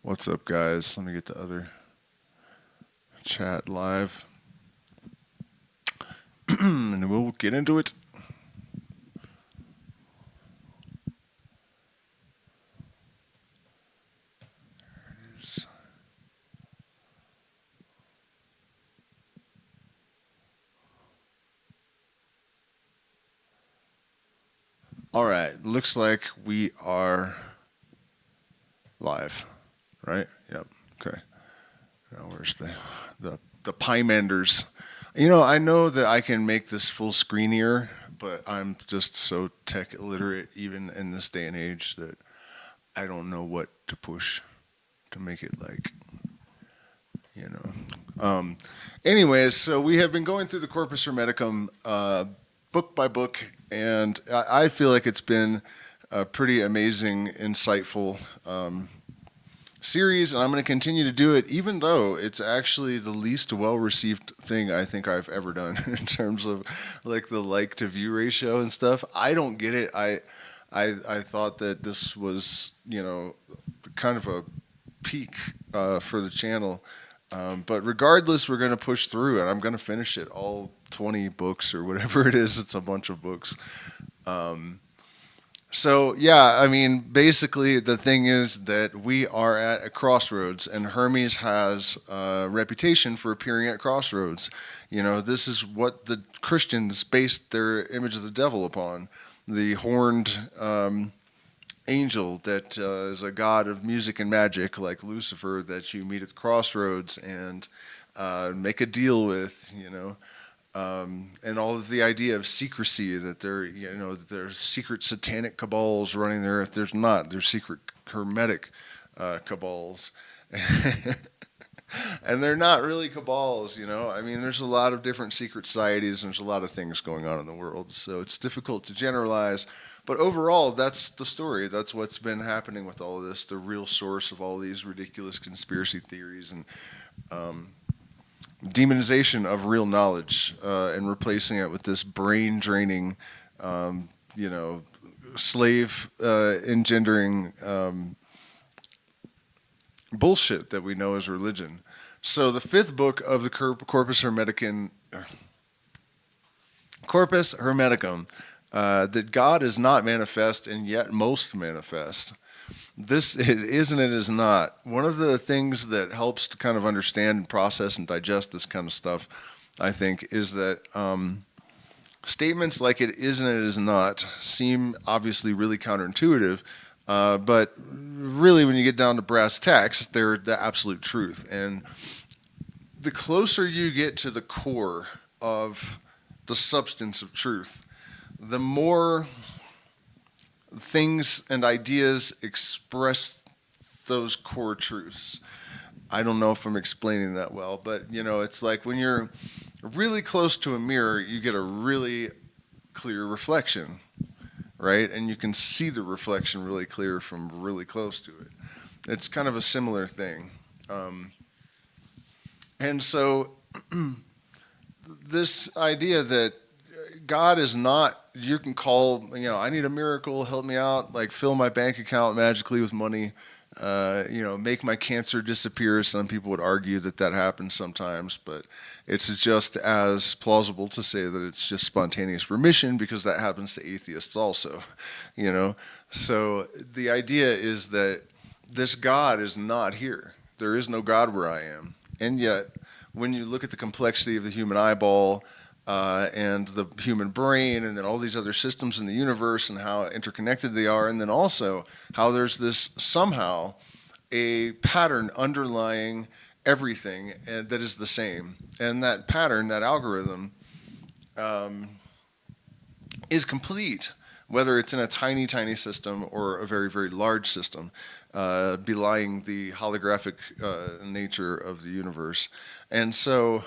What's up, guys? Let me get the other chat live. And we'll get into it. There it is. All right. Looks like we are live, right? Yep. Okay. Now where's the Pymanders? I know that I can make this full screenier, but I'm just so tech illiterate, even in this day and age, that I don't know what to push to make it you know. Anyways, so we have been going through the Corpus Hermeticum book by book, and I feel like it's been a pretty amazing, insightful series, and I'm going to continue to do it, even though it's actually the least well-received thing I think I've ever done in terms of like the like to view ratio and stuff. I don't get it. I thought that this was kind of a peak for the channel, but regardless, we're going to push through, and I'm going to finish it, all 20 books or whatever it is. It's a bunch of books. So yeah, I mean, basically the thing is that we are at a crossroads, and Hermes has a reputation for appearing at crossroads. This is what the Christians based their image of the devil upon: the horned angel that is a god of music and magic, like Lucifer, that you meet at the crossroads and make a deal with. And all of the idea of secrecy, that there's secret satanic cabals running the earth. There's not. There's secret hermetic cabals. And they're not really cabals, I mean, there's a lot of different secret societies, and there's a lot of things going on in the world. So it's difficult to generalize. But overall, that's the story. That's what's been happening with all of this, the real source of all these ridiculous conspiracy theories and demonization of real knowledge, and replacing it with this brain draining, slave engendering bullshit that we know as religion. So the fifth book of the Corpus Hermeticum, that God is not manifest and yet most manifest. This it is and it is not. One of the things that helps to kind of understand and process and digest this kind of stuff, I think, is that statements like it is and it is not seem obviously really counterintuitive, but really when you get down to brass tacks, they're the absolute truth. And the closer you get to the core of the substance of truth, the more things and ideas express those core truths. I don't know if I'm explaining that well, but it's like when you're really close to a mirror, you get a really clear reflection, right? And you can see the reflection really clear from really close to it. It's kind of a similar thing. And so this idea that God is not, you can call, I need a miracle, help me out, like fill my bank account magically with money, make my cancer disappear. Some people would argue that happens sometimes, but it's just as plausible to say that it's just spontaneous remission, because that happens to atheists also, So the idea is that this God is not here. There is no God where I am. And yet, when you look at the complexity of the human eyeball, and the human brain, and then all these other systems in the universe and how interconnected they are, and then also how there's this somehow a pattern underlying everything and that is the same. And that pattern, that algorithm, is complete, whether it's in a tiny, tiny system or a very, very large system, belying the holographic nature of the universe. And so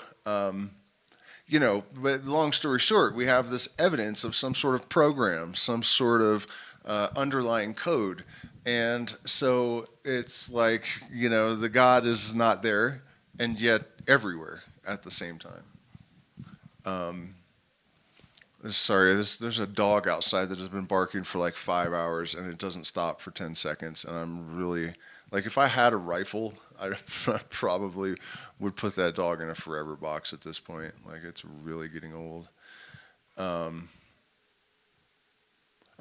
but long story short, we have this evidence of some sort of program, some sort of underlying code. And so it's like, the God is not there and yet everywhere at the same time. Sorry, there's a dog outside that has been barking for like 5 hours and it doesn't stop for 10 seconds. And I'm really Like if I had a rifle, I probably would put that dog in a forever box at this point. Like it's really getting old.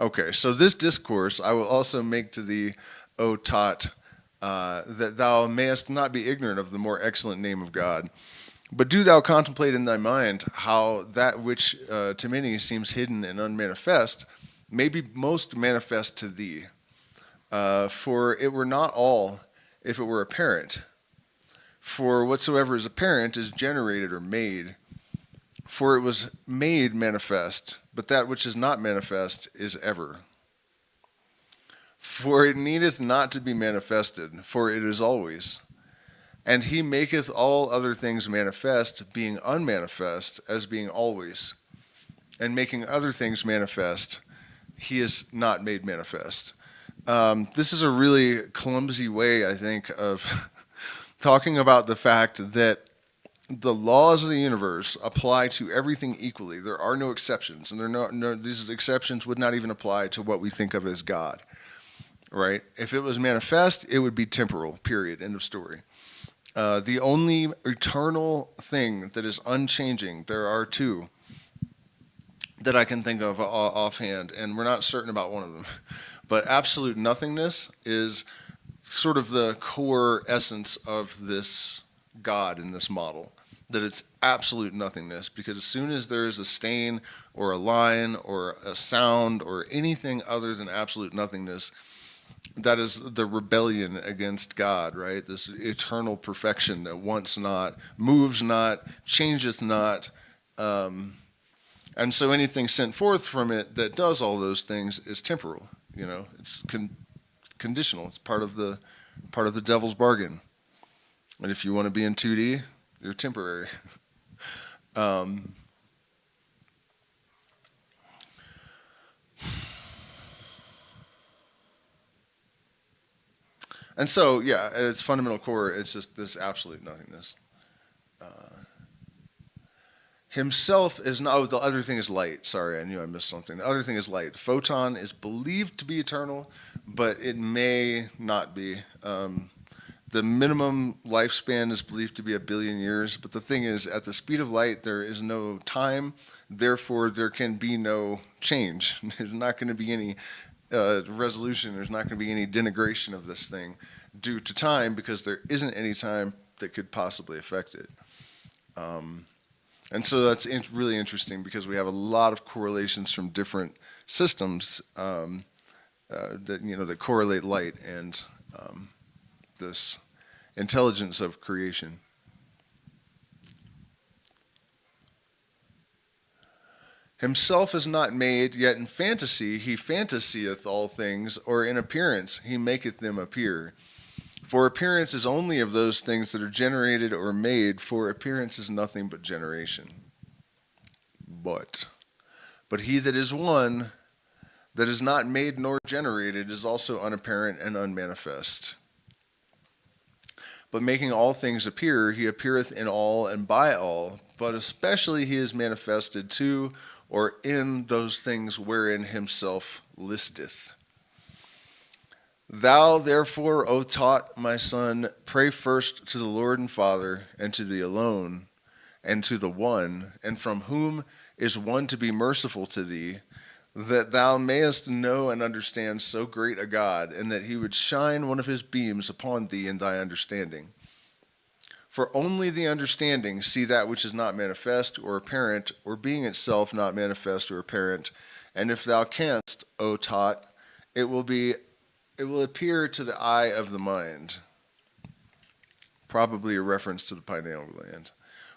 Okay, so this discourse I will also make to thee, O Thoth, that thou mayest not be ignorant of the more excellent name of God. But do thou contemplate in thy mind how that which to many seems hidden and unmanifest may be most manifest to thee. For it were not all if it were apparent. For whatsoever is apparent is generated or made. For it was made manifest, but that which is not manifest is ever. For it needeth not to be manifested, for it is always. And he maketh all other things manifest, being unmanifest, as being always. And making other things manifest, he is not made manifest. This is a really clumsy way, I think, of talking about the fact that the laws of the universe apply to everything equally. There are no exceptions, and these exceptions would not even apply to what we think of as God, right? If it was manifest, it would be temporal, period, end of story. The only eternal thing that is unchanging, there are two that I can think of offhand, and we're not certain about one of them. But absolute nothingness is sort of the core essence of this God in this model, that it's absolute nothingness, because as soon as there is a stain or a line or a sound or anything other than absolute nothingness, that is the rebellion against God, right? This eternal perfection that wants not, moves not, changeth not. And so anything sent forth from it that does all those things is temporal. You know, it's conditional. It's part of the devil's bargain. And if you want to be in 2D, you're temporary. And so, yeah, at its fundamental core, it's just this absolute nothingness. Himself is not, oh, the other thing is light. Sorry, I knew I missed something. The other thing is light. Photon is believed to be eternal, but it may not be. The minimum lifespan is believed to be 1 billion years, but the thing is, at the speed of light, there is no time, therefore there can be no change. There's not going to be any resolution, there's not going to be any denigration of this thing due to time, because there isn't any time that could possibly affect it. And so that's really interesting, because we have a lot of correlations from different systems that correlate light and this intelligence of creation. Himself is not made, yet in fantasy he fantasieth all things, or in appearance he maketh them appear. For appearance is only of those things that are generated or made, for appearance is nothing but generation. But he that is one, that is not made nor generated, is also unapparent and unmanifest. But making all things appear, he appeareth in all and by all, but especially he is manifested to or in those things wherein himself listeth. Thou therefore, O Thoth, my son, pray first to the Lord and Father, and to the alone, and to the one, and from whom is one to be merciful to thee, that thou mayest know and understand so great a God, and that he would shine one of his beams upon thee in thy understanding. For only the understanding see that which is not manifest or apparent, or being itself not manifest or apparent. And if thou canst, O Thoth, it will appear to the eye of the mind. Probably a reference to the pineal gland.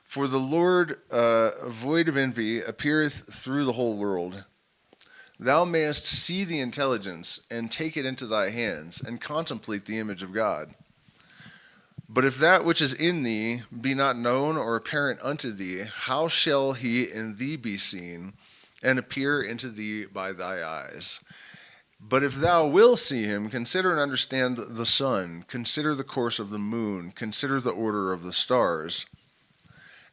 For the Lord, void of envy, appeareth through the whole world. Thou mayest see the intelligence, and take it into thy hands, and contemplate the image of God. But if that which is in thee be not known or apparent unto thee, how shall he in thee be seen, and appear into thee by thy eyes? But if thou will see him, consider and understand the sun, consider the course of the moon, consider the order of the stars.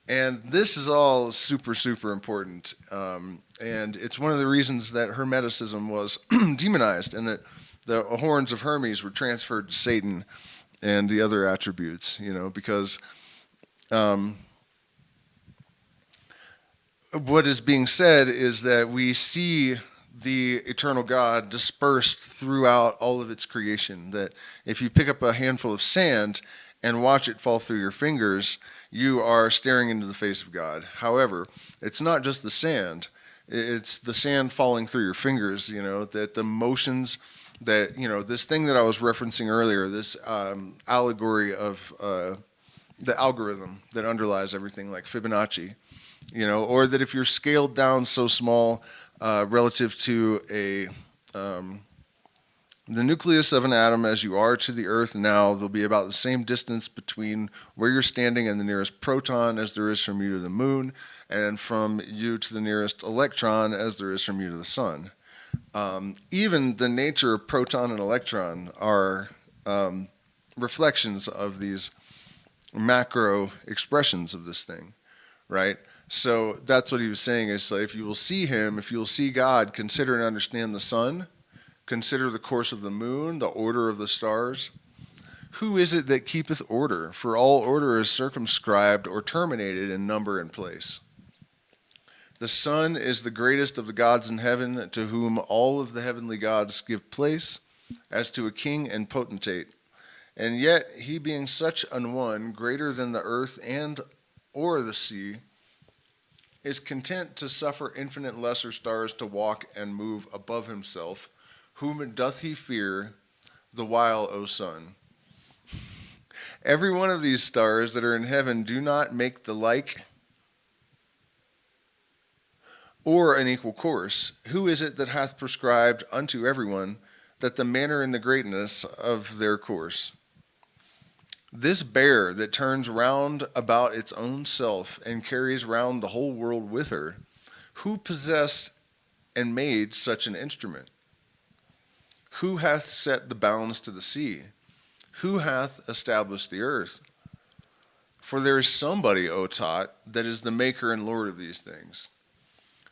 And this is all super, super important. And it's one of the reasons that Hermeticism was demonized, and that the horns of Hermes were transferred to Satan and the other attributes, because what is being said is that we see the eternal God dispersed throughout all of its creation. That if you pick up a handful of sand and watch it fall through your fingers, you are staring into the face of God. However, it's not just the sand. It's the sand falling through your fingers, that the motions that, this thing that I was referencing earlier, this allegory of the algorithm that underlies everything, like Fibonacci, or that if you're scaled down so small relative to the nucleus of an atom as you are to the earth now, there'll be about the same distance between where you're standing and the nearest proton as there is from you to the moon, and from you to the nearest electron as there is from you to the sun. Even the nature of proton and electron are reflections of these macro expressions of this thing, right? So that's what he was saying, is like, if you will see him, if you will see God, consider and understand the sun, consider the course of the moon, the order of the stars. Who is it that keepeth order? For all order is circumscribed or terminated in number and place. The sun is the greatest of the gods in heaven, to whom all of the heavenly gods give place, as to a king and potentate. And yet he, being such an one, greater than the earth and or the sea, is content to suffer infinite lesser stars to walk and move above himself. Whom doth he fear, the while, O sun? Every one of these stars that are in heaven do not make the like or an equal course. Who is it that hath prescribed unto everyone that the manner and the greatness of their course? This bear that turns round about its own self and carries round the whole world with her, who possessed and made such an instrument? Who hath set the bounds to the sea? Who hath established the earth? For there is somebody, O Thoth, that is the maker and lord of these things.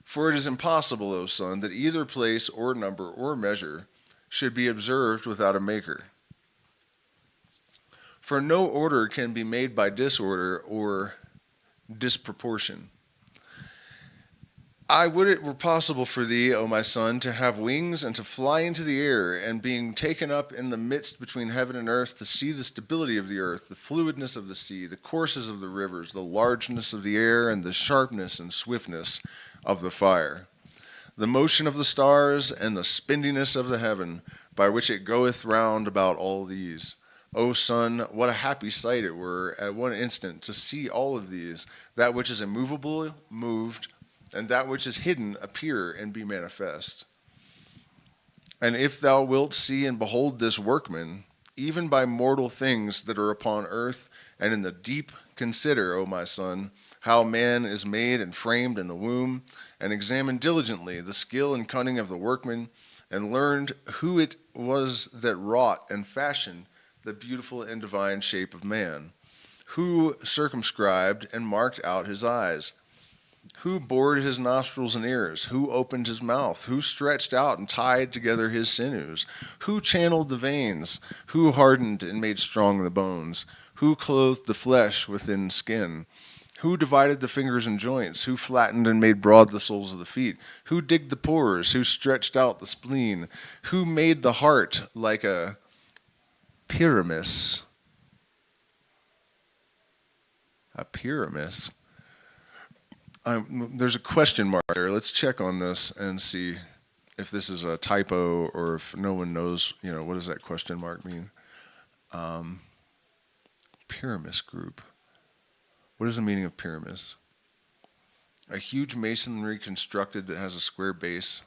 For it is impossible, O son, that either place or number or measure should be observed without a maker. For no order can be made by disorder or disproportion. I would it were possible for thee, O my son, to have wings and to fly into the air, and being taken up in the midst between heaven and earth, to see the stability of the earth, the fluidness of the sea, the courses of the rivers, the largeness of the air, and the sharpness and swiftness of the fire, the motion of the stars, and the spindiness of the heaven, by which it goeth round about all these. O son, what a happy sight it were at one instant to see all of these, that which is immovable moved, and that which is hidden appear and be manifest. And if thou wilt see and behold this workman, even by mortal things that are upon earth and in the deep, consider, O my son, how man is made and framed in the womb, and examine diligently the skill and cunning of the workman, and learned who it was that wrought and fashioned the beautiful and divine shape of man, who circumscribed and marked out his eyes, who bored his nostrils and ears, who opened his mouth, who stretched out and tied together his sinews, who channeled the veins, who hardened and made strong the bones, who clothed the flesh within skin, who divided the fingers and joints, who flattened and made broad the soles of the feet, who digged the pores, who stretched out the spleen, who made the heart like a pyramis. A pyramis. There's a question mark there. Let's check on this and see if this is a typo or if no one knows, what does that question mark mean? Pyramis group. What is the meaning of pyramis? A huge masonry constructed that has a square base,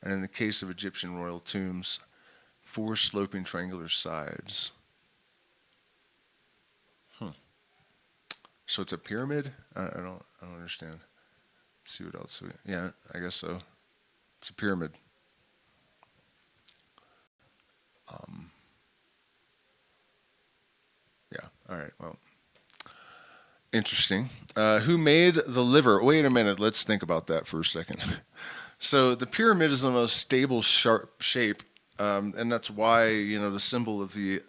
and in the case of Egyptian royal tombs, 4 sloping triangular sides. So it's a pyramid? I don't understand. Let's see what else. Yeah, I guess so. It's a pyramid. Yeah. All right. Well, interesting. Who made the liver? Wait a minute. Let's think about that for a second. So the pyramid is the most stable, sharp shape And that's why, the symbol of the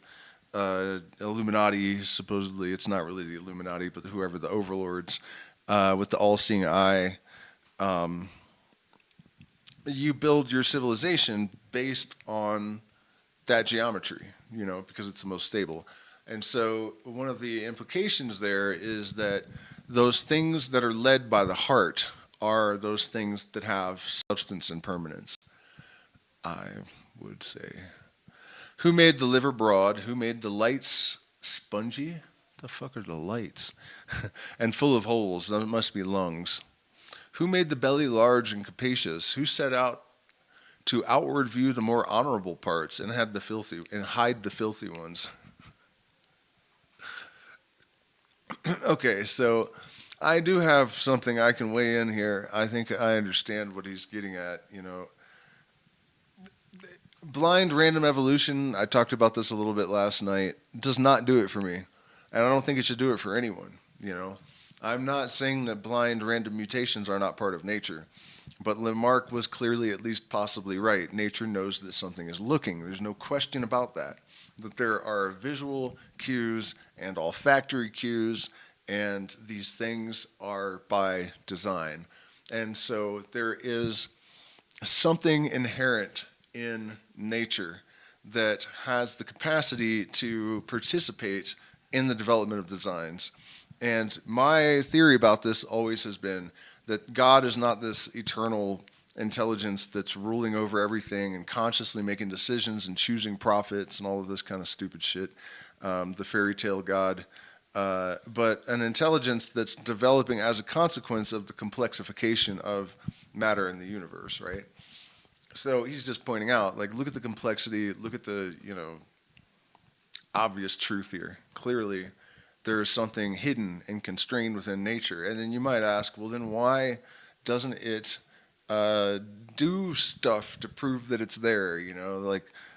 Illuminati, supposedly, it's not really the Illuminati, but whoever, the overlords, with the all-seeing eye, you build your civilization based on that geometry, because it's the most stable. And so one of the implications there is that those things that are led by the heart are those things that have substance and permanence, I would say. Who made the liver broad? Who made the lights spongy? The fuck are the lights? And full of holes, that must be lungs. Who made the belly large and capacious? Who set out to outward view the more honorable parts and hide the filthy ones? Okay, so I do have something I can weigh in here. I think I understand what he's getting at, Blind random evolution, I talked about this a little bit last night, does not do it for me. And I don't think it should do it for anyone, I'm not saying that blind random mutations are not part of nature. But Lamarck was clearly at least possibly right. Nature knows that something is looking. There's no question about that. That there are visual cues and olfactory cues, and these things are by design. And so there is something inherent in nature that has the capacity to participate in the development of designs. And my theory about this always has been that God is not this eternal intelligence that's ruling over everything and consciously making decisions and choosing prophets and all of this kind of stupid shit, the fairy tale God, but an intelligence that's developing as a consequence of the complexification of matter in the universe, right? So he's just pointing out, look at the complexity, look at the, obvious truth here. Clearly, there is something hidden and constrained within nature. And then you might ask, well, then why doesn't it do stuff to prove that it's there?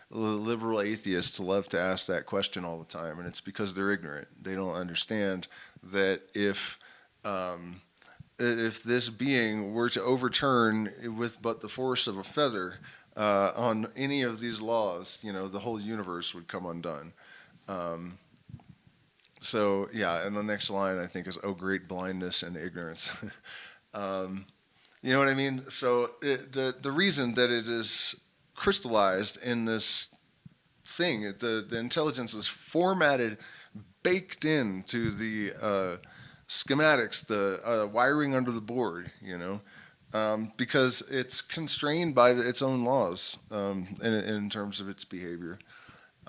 Liberal atheists love to ask that question all the time, and it's because they're ignorant. They don't understand that if this being were to overturn with but the force of a feather on any of these laws, the whole universe would come undone. So yeah, and the next line I think is, "Oh, great blindness and ignorance." You know what I mean? So the reason that it is crystallized in this thing, the intelligence is formatted, baked into the schematics, the wiring under the board, because it's constrained by its own laws in terms of its behavior.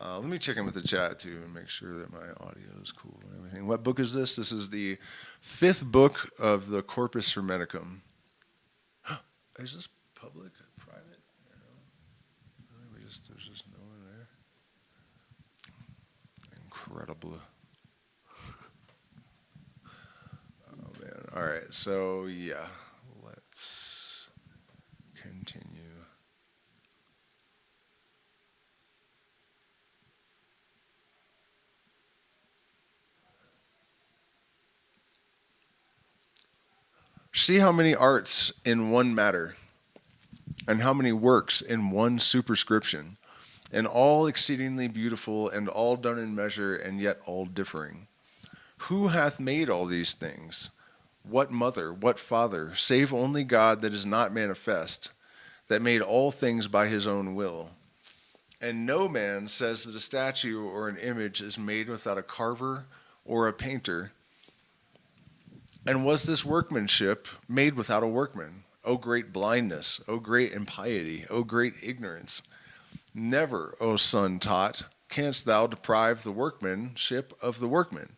Let me check in with the chat too and make sure that my audio is cool and everything. What book is this? This is the 5th book of the Corpus Hermeticum. Is this public or private? Really, there's just no one there. Incredible. Oh man. All right. So yeah, let's continue. See how many arts in one matter, and how many works in one superscription, and all exceedingly beautiful, and all done in measure, and yet all differing. Who hath made all these things? What mother, what father, save only God that is not manifest, that made all things by his own will? And no man says that a statue or an image is made without a carver or a painter. And was this workmanship made without a workman? O great blindness, O great impiety, O great ignorance. Never, O son taught, canst thou deprive the workmanship of the workman.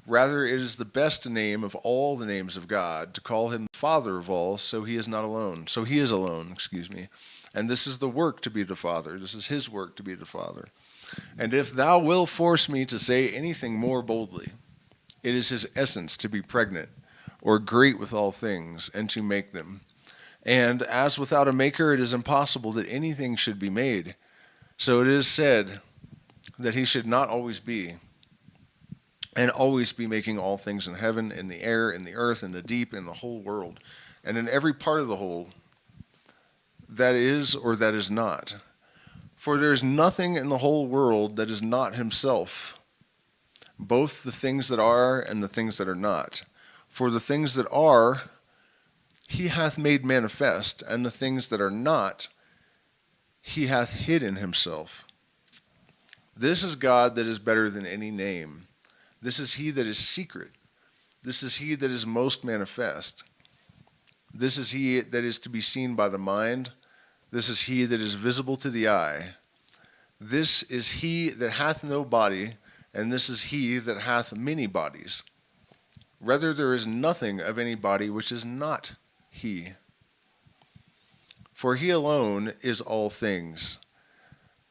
Rather, it is the best name of all the names of God to call him the Father of all, so he is alone. And this is the work to be the Father. This is his work to be the Father. And if thou wilt force me to say anything more boldly, it is his essence to be pregnant, or great with all things, and to make them. And as without a maker it is impossible that anything should be made, so it is said that he should not always be, and always be making all things in heaven, in the air, in the earth, in the deep, in the whole world, and in every part of the whole, that is or that is not. For there is nothing in the whole world that is not himself, both the things that are and the things that are not. For the things that are, he hath made manifest, and the things that are not, he hath hid in himself. This is God that is better than any name. This is he that is secret. This is he that is most manifest. This is he that is to be seen by the mind. This is he that is visible to the eye. This is he that hath no body, and this is he that hath many bodies. Rather, there is nothing of any body which is not he. For he alone is all things.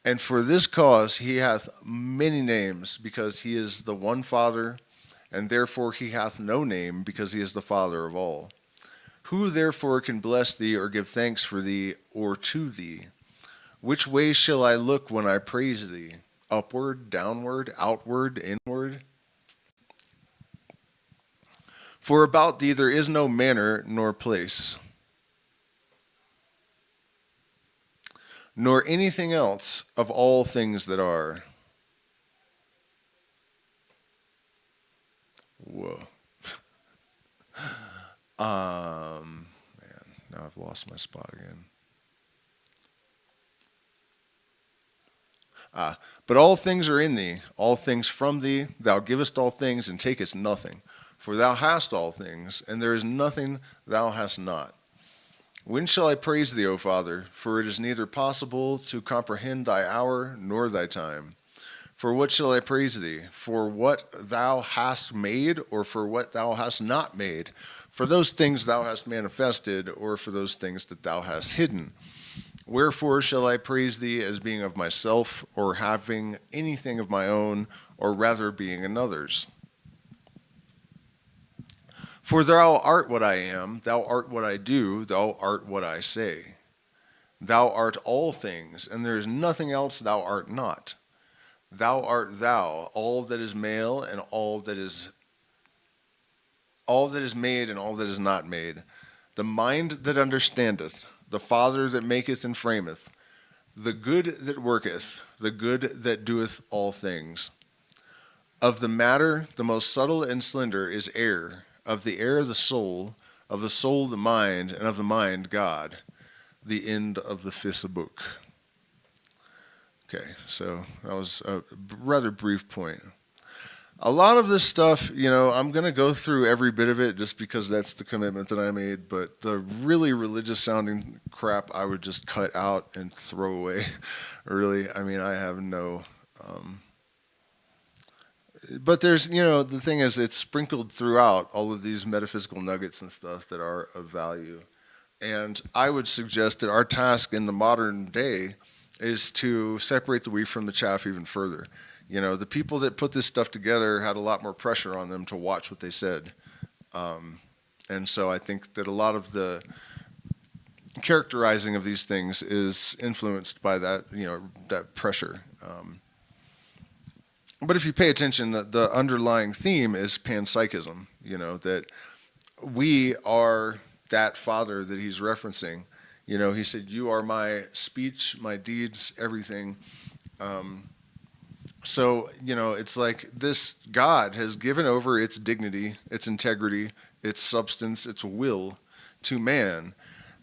And for this cause he hath many names, because he is the one Father, and therefore he hath no name, because he is the Father of all. Who therefore can bless thee, or give thanks for thee, or to thee? Which way shall I look when I praise thee? Upward, downward, outward, inward? For about thee there is no manner nor place, nor anything else of all things that are. Whoa. Man, now I've lost my spot again. But all things are in thee, all things from thee. Thou givest all things, and takest nothing. For thou hast all things, and there is nothing thou hast not. When shall I praise thee, O Father? For it is neither possible to comprehend thy hour nor thy time. For what shall I praise thee? For what thou hast made, or for what thou hast not made? For those things thou hast manifested, or for those things that thou hast hidden? Wherefore shall I praise thee as being of myself, or having anything of my own, or rather being another's? For thou art what I am, thou art what I do, thou art what I say. Thou art all things, and there is nothing else thou art not. Thou art thou, all that is male, and all that is made, and all that is not made. The mind that understandeth, the Father that maketh and frameth, the good that worketh, the good that doeth all things. Of the matter, the most subtle and slender is air. Of the air, the soul. Of the soul, the mind. And of the mind, God. The end of the 5th book. Okay, so that was a rather brief point. A lot of this stuff, I'm going to go through every bit of it just because that's the commitment that I made. But the really religious sounding crap, I would just cut out and throw away. Really, I have no... But there's, the thing is, it's sprinkled throughout all of these metaphysical nuggets and stuff that are of value. And I would suggest that our task in the modern day is to separate the wheat from the chaff even further. The people that put this stuff together had a lot more pressure on them to watch what they said. And so I think that a lot of the characterizing of these things is influenced by that, that pressure. But if you pay attention, the underlying theme is panpsychism, that we are that Father that he's referencing. He said, you are my speech, my deeds, everything. So, it's like this God has given over its dignity, its integrity, its substance, its will to man,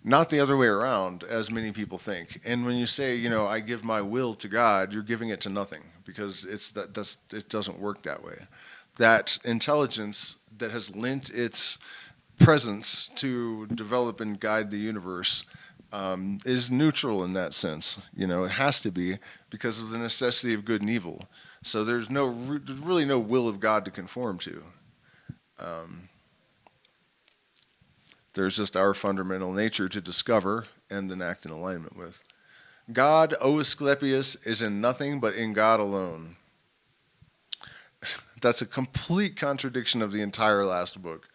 not the other way around, as many people think. And when you say, I give my will to God, you're giving it to nothing, because it doesn't work that way. That intelligence that has lent its presence to develop and guide the universe is neutral in that sense. It has to be because of the necessity of good and evil. So there's really no will of God to conform to. There's just our fundamental nature to discover and then act in alignment with. God, O Asclepius, is in nothing but in God alone. That's a complete contradiction of the entire last book.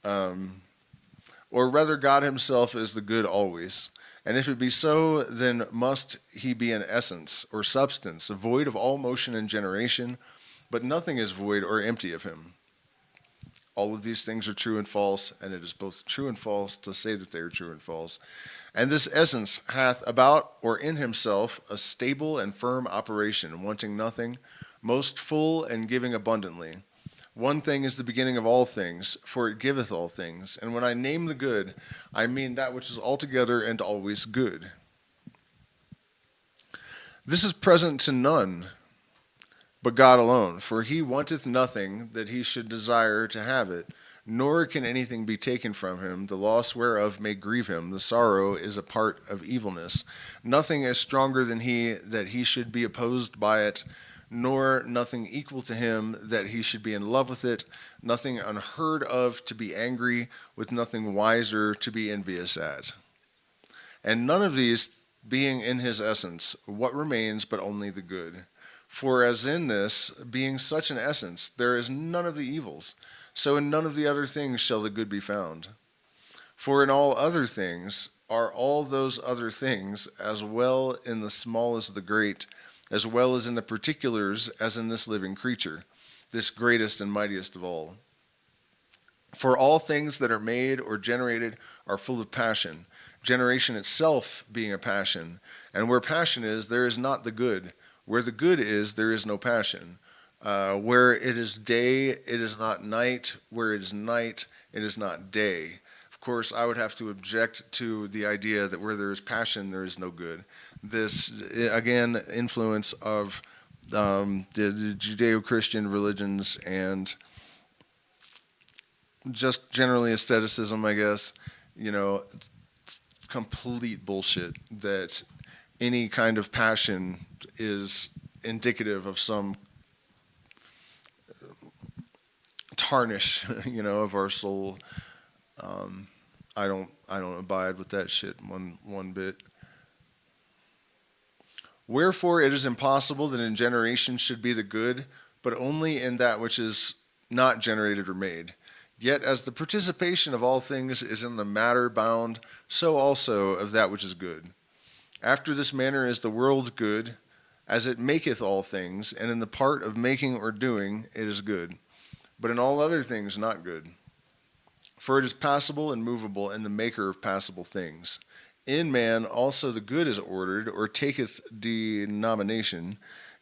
Or rather, God himself is the good always. And if it be so, then must he be an essence or substance, void of all motion and generation, but nothing is void or empty of him. All of these things are true and false, and it is both true and false to say that they are true and false. And this essence hath about or in himself a stable and firm operation, wanting nothing, most full and giving abundantly. One thing is the beginning of all things, for it giveth all things. And when I name the good, I mean that which is altogether and always good. This is present to none but God alone, for he wanteth nothing that he should desire to have it, nor can anything be taken from him, the loss whereof may grieve him. The sorrow is a part of evilness. Nothing is stronger than he that he should be opposed by it, nor nothing equal to him that he should be in love with it, nothing unheard of to be angry, with nothing wiser to be envious at. And none of these being in his essence, what remains but only the good? For as in this, being such an essence, there is none of the evils, so in none of the other things shall the good be found. For in all other things are all those other things, as well in the small as the great, as well as in the particulars as in this living creature, this greatest and mightiest of all. For all things that are made or generated are full of passion, generation itself being a passion, and where passion is, there is not the good. Where the good is, there is no passion. Where it is day, it is not night. Where it is night, it is not day. Of course, I would have to object to the idea that where there is passion, there is no good. This, again, influence of the Judeo-Christian religions and just generally aestheticism, I guess. Complete bullshit that any kind of passion is indicative of some tarnish, of our soul. I don't abide with that shit one bit. Wherefore it is impossible that in generation should be the good, but only in that which is not generated or made. Yet as the participation of all things is in the matter bound, so also of that which is good. After this manner is the world good, as it maketh all things, and in the part of making or doing it is good, but in all other things not good. For it is passible and movable, and the maker of passible things. In man also the good is ordered, or taketh denomination,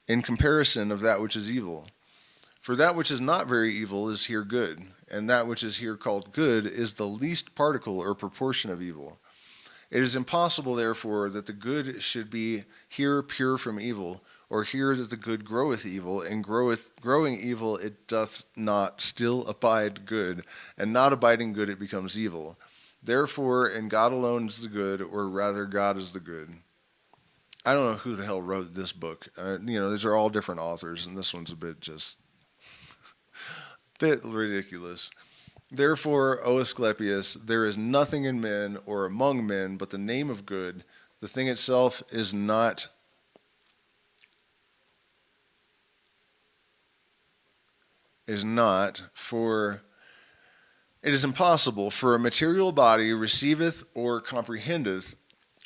in comparison of that which is evil. For that which is not very evil is here good, and that which is here called good is the least particle or proportion of evil. It is impossible, therefore, that the good should be here pure from evil, or here that the good groweth evil, and growing evil it doth not still abide good, and not abiding good it becomes evil. Therefore, in God alone is the good, or rather God is the good. I don't know who the hell wrote this book. These are all different authors, and this one's a bit ridiculous. Therefore, O Asclepius, there is nothing in men or among men but the name of good. The thing itself is not for it is impossible for a material body receiveth or comprehendeth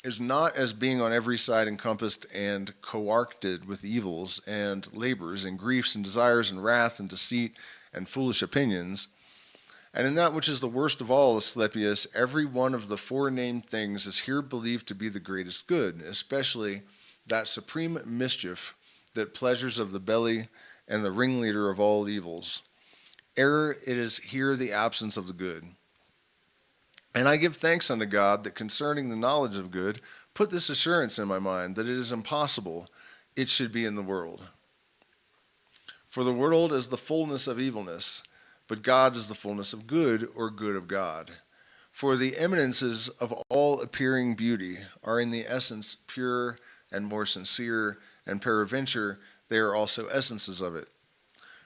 is not as being on every side encompassed and coarcted with evils and labors and griefs and desires and wrath and deceit and foolish opinions. And in that which is the worst of all, Asclepius, every one of the forenamed things is here believed to be the greatest good, especially that supreme mischief, that pleasures of the belly, and the ringleader of all evils. Error, it is here the absence of the good. And I give thanks unto God that concerning the knowledge of good, put this assurance in my mind, that it is impossible it should be in the world. For the world is the fullness of evilness, but God is the fullness of good, or good of God. For the eminences of all appearing beauty are in the essence pure and more sincere, and peradventure they are also essences of it.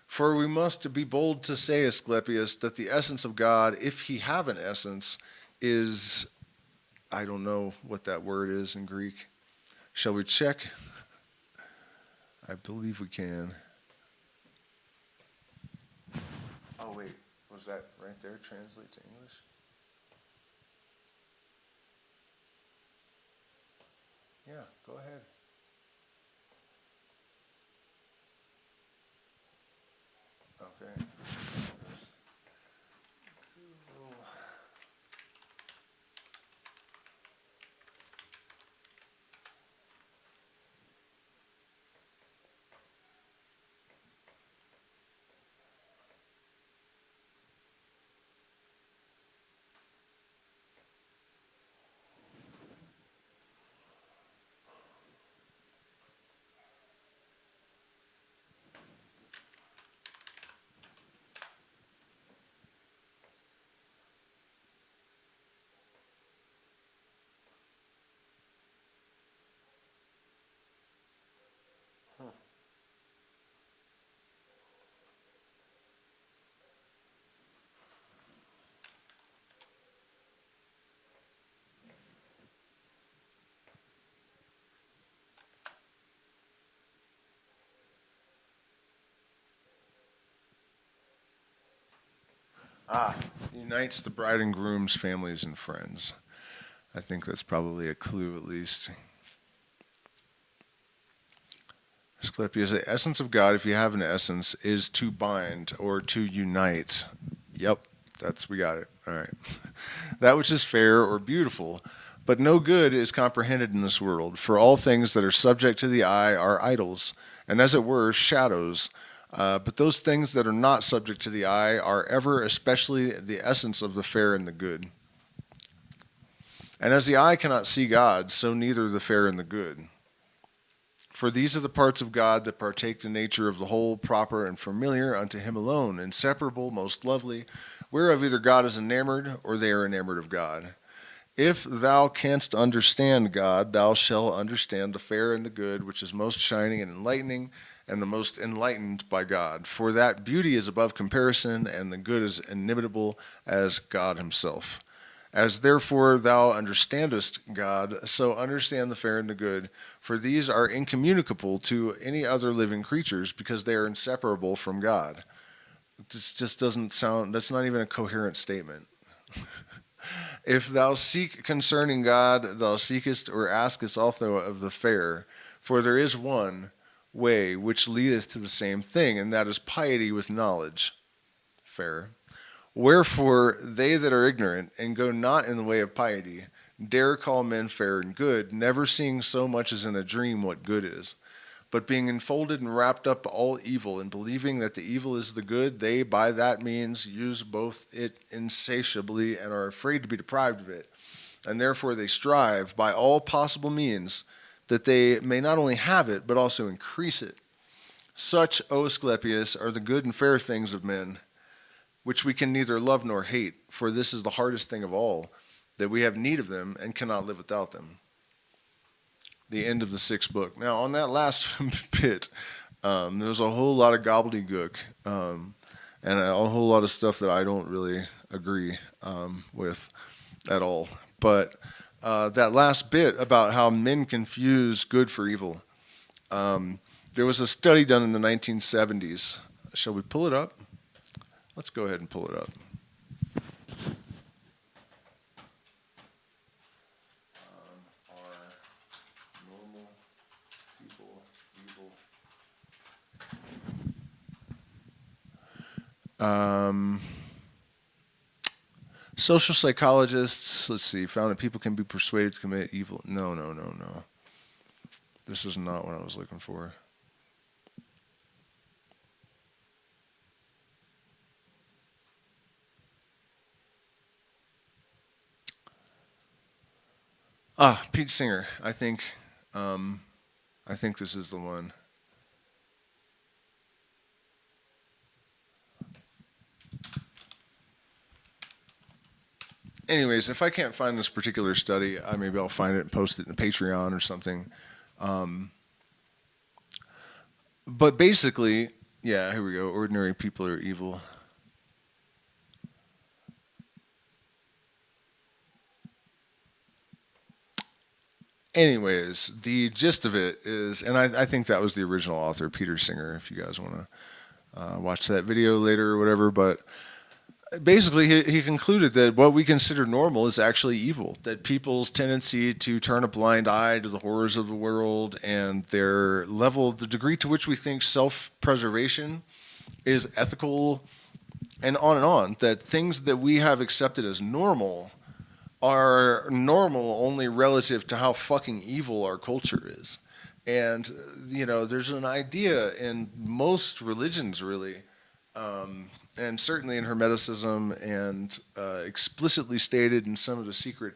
For we must be bold to say, Asclepius, that the essence of God, if he have an essence, is, I don't know what that word is in Greek. Shall we check? I believe we can. Oh, wait, was that right there? Translate to English? Yeah, go ahead. Okay. Unites the bride and groom's families and friends. I think that's probably a clue at least. Asclepius, the essence of God, if you have an essence, is to bind or to unite. Yep, we got it. All right. That which is fair or beautiful, but no good is comprehended in this world, for all things that are subject to the eye are idols, and as it were, shadows. But those things that are not subject to the eye are ever especially the essence of the fair and the good. And as the eye cannot see God, so neither the fair and the good. For these are the parts of God that partake the nature of the whole, proper and familiar unto him alone, inseparable, most lovely, whereof either God is enamored, or they are enamored of God. If thou canst understand God, thou shalt understand the fair and the good, which is most shining and enlightening, and the most enlightened by God. For that beauty is above comparison, and the good is inimitable as God himself. As therefore thou understandest God, so understand the fair and the good, for these are incommunicable to any other living creatures, because they are inseparable from God. This just doesn't sound, that's not even a coherent statement. If thou seek concerning God, thou seekest or askest also of the fair, for there is one way which leadeth to the same thing, and that is piety with knowledge. Fair. Wherefore they that are ignorant, and go not in the way of piety, dare call men fair and good, never seeing so much as in a dream what good is. But being enfolded and wrapped up all evil, and believing that the evil is the good, they by that means use both it insatiably, and are afraid to be deprived of it. And therefore they strive by all possible means that they may not only have it, but also increase it. Such, O Asclepius, are the good and fair things of men, which we can neither love nor hate, for this is the hardest thing of all, that we have need of them and cannot live without them. The end of the 6th book. Now, on that last bit, there was a whole lot of gobbledygook, and a whole lot of stuff that I don't really agree with at all. But that last bit about how men confuse good for evil, there was a study done in the 1970s. Shall we pull it up? Let's go ahead and pull it up. Are normal people evil? Social psychologists, let's see, found that people can be persuaded to commit evil. No. This is not what I was looking for. Pete Singer. I think this is the one. Anyways, if I can't find this particular study, maybe I'll find it and post it in the Patreon or something. But basically, yeah, here we go. Ordinary people are evil. Anyways, the gist of it is, and I think that was the original author, Peter Singer, if you guys want to watch that video later or whatever, but basically he concluded that what we consider normal is actually evil, that people's tendency to turn a blind eye to the horrors of the world and their level, the degree to which we think self-preservation is ethical, and on, that things that we have accepted as normal are normal only relative to how fucking evil our culture is. And, there's an idea in most religions, really, and certainly in Hermeticism, and explicitly stated in some of the secret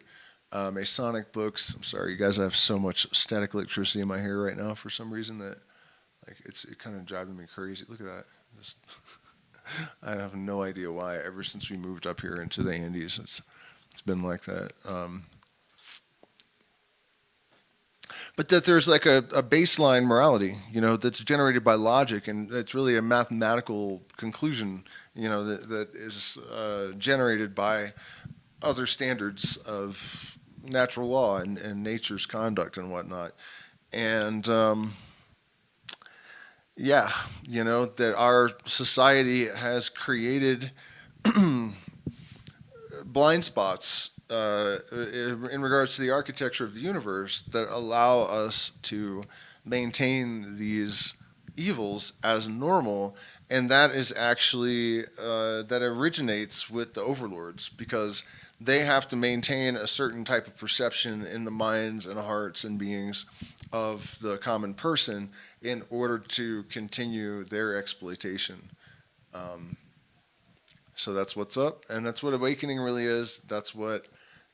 Masonic books. I'm sorry, you guys, I have so much static electricity in my hair right now for some reason that, it's kind of driving me crazy. Look at that. I have no idea why. Ever since we moved up here into the Andes, it's been like that. But that there's like a baseline morality, that's generated by logic, and it's really a mathematical conclusion, that is generated by other standards of natural law and nature's conduct and whatnot. And that our society has created blind spots in regards to the architecture of the universe that allow us to maintain these evils as normal, and that is actually that originates with the overlords, because they have to maintain a certain type of perception in the minds and hearts and beings of the common person in order to continue their exploitation. So that's what's up, and that's what awakening really is. That's what,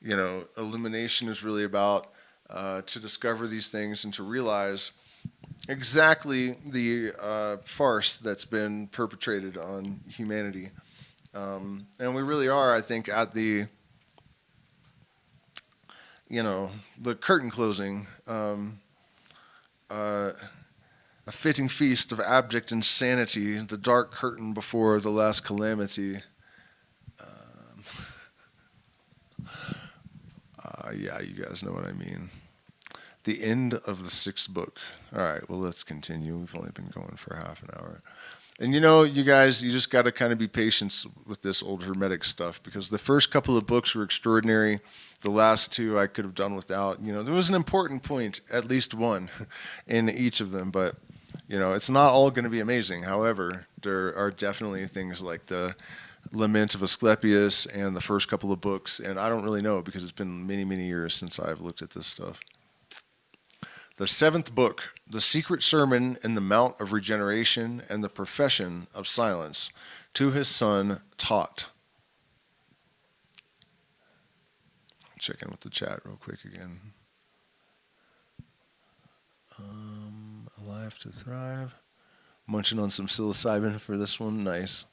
illumination is really about, to discover these things and to realize exactly the farce that's been perpetrated on humanity. And we really are, I think, at the curtain closing, a fitting feast of abject insanity, the dark curtain before the last calamity. Yeah, you guys know what I mean. The end of the 6th book. All right, well, let's continue. We've only been going for half an hour. And you guys, you just got to kind of be patient with this old hermetic stuff, because the first couple of books were extraordinary. The last 2 I could have done without. There was an important point, at least one, in each of them. But, it's not all going to be amazing. However, there are definitely things like the Lament of Asclepius and the first couple of books. And I don't really know, because it's been many, many years since I've looked at this stuff. The 7th book, The Secret Sermon in the Mount of Regeneration and the Profession of Silence, to his son Thoth. Check in with the chat real quick again. Alive to Thrive. Munching on some psilocybin for this one. Nice.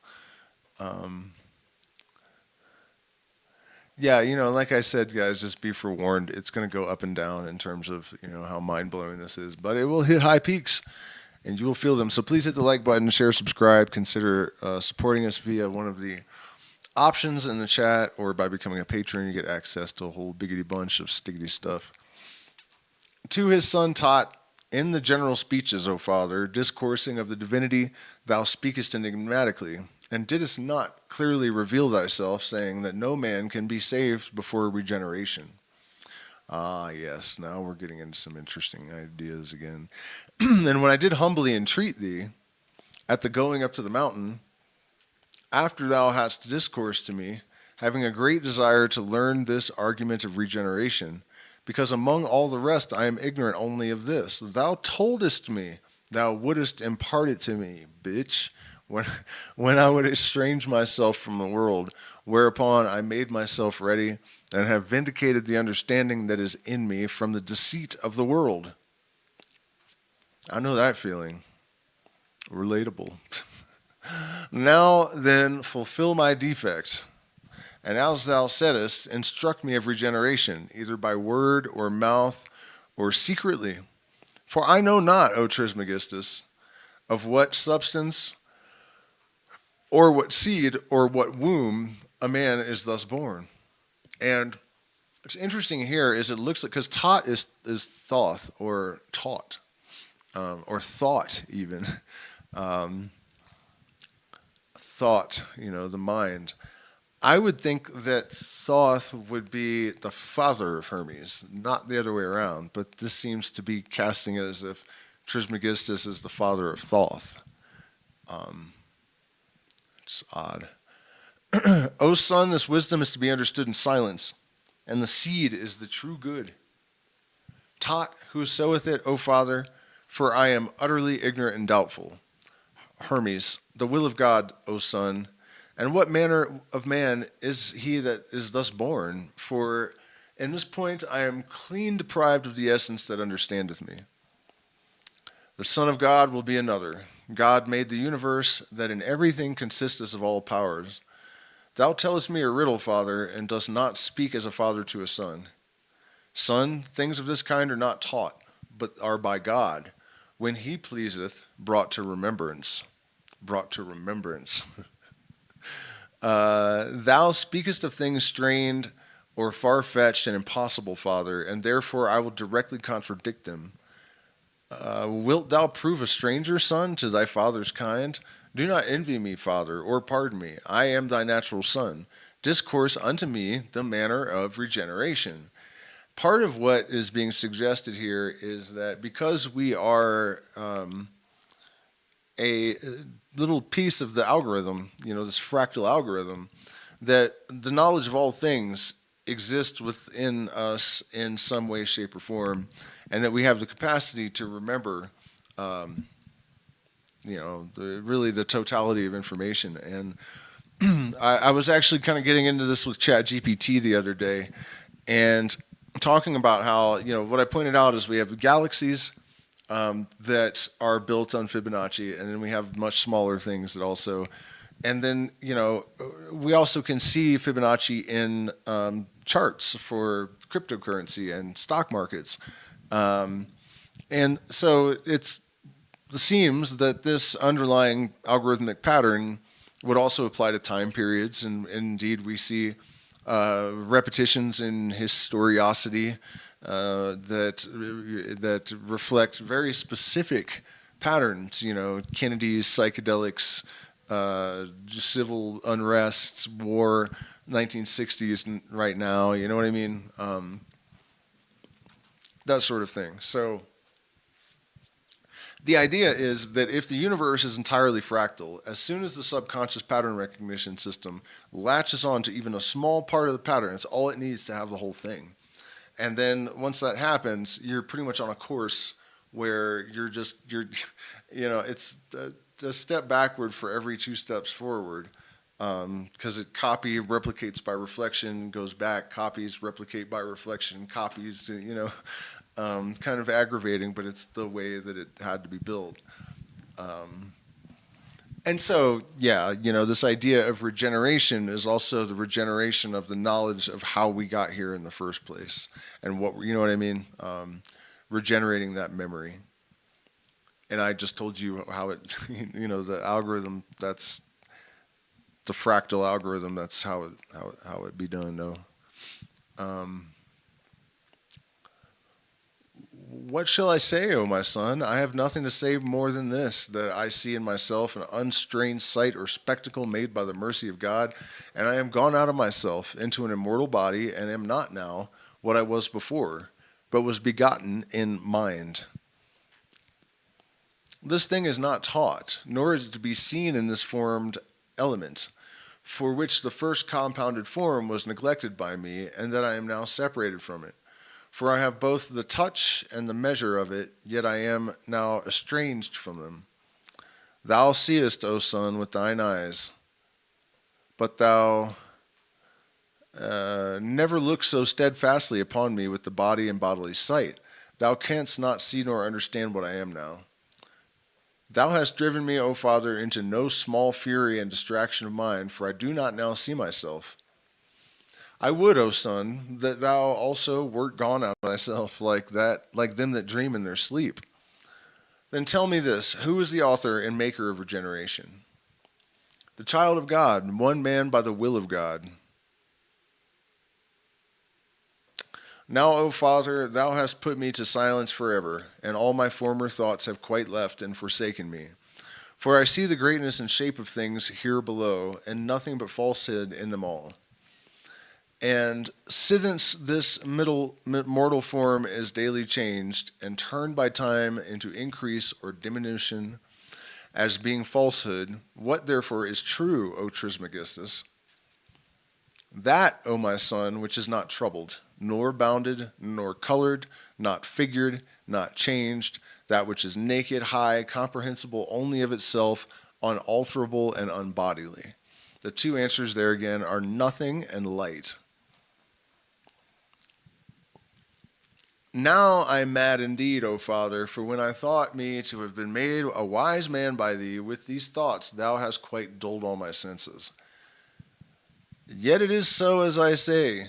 Yeah, like I said, guys, just be forewarned. It's going to go up and down in terms of, how mind-blowing this is. But it will hit high peaks, and you will feel them. So please hit the like button, share, subscribe. Consider supporting us via one of the options in the chat, or by becoming a patron. You get access to a whole biggity bunch of stiggity stuff. To his son Thoth, in the general speeches, O Father, discoursing of the divinity, thou speakest enigmatically, and didst not clearly reveal thyself, saying that no man can be saved before regeneration. Ah, yes, now we're getting into some interesting ideas again. And when I did humbly entreat thee at the going up to the mountain, after thou hadst discoursed to me, having a great desire to learn this argument of regeneration, because among all the rest I am ignorant only of this. Thou toldest me, thou wouldest impart it to me, bitch, when I would estrange myself from the world, whereupon I made myself ready, and have vindicated the understanding that is in me from the deceit of the world. I know that feeling. Relatable. Now then, fulfill my defect, and as thou saidst, instruct me of regeneration, either by word or mouth or secretly. For I know not, O Trismegistus, of what substance or what seed or what womb a man is thus born. And what's interesting here is it looks like, because Thoth is Thoth, or taught, or thought even. Thought, the mind. I would think that Thoth would be the father of Hermes, not the other way around, but this seems to be casting it as if Trismegistus is the father of Thoth. It's odd. O son, this wisdom is to be understood in silence, and the seed is the true good. Thoth, who soweth it, O father, for I am utterly ignorant and doubtful. Hermes, the will of God, O son, and what manner of man is he that is thus born? For in this point I am clean deprived of the essence that understandeth me. The Son of God will be another. God made the universe, that in everything consisteth of all powers. Thou tellest me a riddle, Father, and dost not speak as a father to a son. Son, things of this kind are not taught, but are by God, when he pleaseth, brought to remembrance. Brought to remembrance. Thou speakest of things strained or far-fetched and impossible, Father, and therefore I will directly contradict them. Wilt thou prove a stranger, son, to thy father's kind? Do not envy me, Father, or pardon me. I am thy natural son. discourse unto me the manner of regeneration. Part of what is being suggested here is that because we are a little piece of the algorithm, this fractal algorithm, that the knowledge of all things exists within us in some way, shape, or form, and that we have the capacity to remember, really the totality of information. And I was actually kind of getting into this with ChatGPT the other day, and talking about how, what I pointed out is we have galaxies that are built on Fibonacci, and then we have much smaller things that also, and then, we also can see Fibonacci in charts for cryptocurrency and stock markets. And so it seems that this underlying algorithmic pattern would also apply to time periods, and indeed we see repetitions in historiosity that reflect very specific patterns. Kennedy's psychedelics, civil unrest, war, 1960s right now. You know what I mean? That sort of thing. So the idea is that if the universe is entirely fractal, as soon as the subconscious pattern recognition system latches on to even a small part of the pattern, it's all it needs to have the whole thing. And then once that happens, you're pretty much on a course where it's a step backward for every 2 steps forward, because it copy replicates by reflection, goes back, copies, replicate by reflection, copies, kind of aggravating, but it's the way that it had to be built. And so, this idea of regeneration is also the regeneration of the knowledge of how we got here in the first place, and what I mean, regenerating that memory. And I just told you how it, the algorithm, that's the fractal algorithm. That's how it be done, though. What shall I say, O my son? I have nothing to say more than this, that I see in myself an unstrained sight or spectacle made by the mercy of God, and I am gone out of myself into an immortal body, and am not now what I was before, but was begotten in mind. This thing is not taught, nor is it to be seen in this formed element, for which the first compounded form was neglected by me, and that I am now separated from it. For I have both the touch and the measure of it, yet I am now estranged from them. Thou seest, O son, with thine eyes, but thou never look so steadfastly upon me with the body and bodily sight. Thou canst not see nor understand what I am now. Thou hast driven me, O Father, into no small fury and distraction of mind, for I do not now see myself. I would, O son, that thou also wert gone out of thyself like them that dream in their sleep. Then tell me this, who is the author and maker of regeneration? The child of God, one man by the will of God. Now, O Father, thou hast put me to silence forever, and all my former thoughts have quite left and forsaken me. For I see the greatness and shape of things here below, and nothing but falsehood in them all. And since this mortal form is daily changed and turned by time into increase or diminution as being falsehood, what therefore is true, O Trismegistus? That, O my son, which is not troubled, nor bounded, nor colored, not figured, not changed, that which is naked, high, comprehensible only of itself, unalterable and unbodily. The 2 answers there again are nothing and light. Now I am mad indeed, O Father, for when I thought me to have been made a wise man by thee, with these thoughts thou hast quite dulled all my senses. Yet it is so as I say,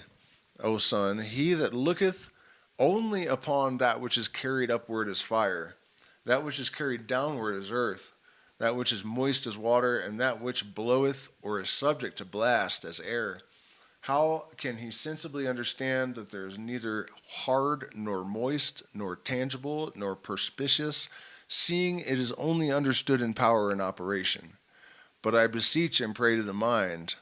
O son, he that looketh only upon that which is carried upward as fire, that which is carried downward as earth, that which is moist as water, and that which bloweth or is subject to blast as air, how can he sensibly understand that there is neither hard, nor moist, nor tangible, nor perspicuous, seeing it is only understood in power and operation? But I beseech and pray to the mind,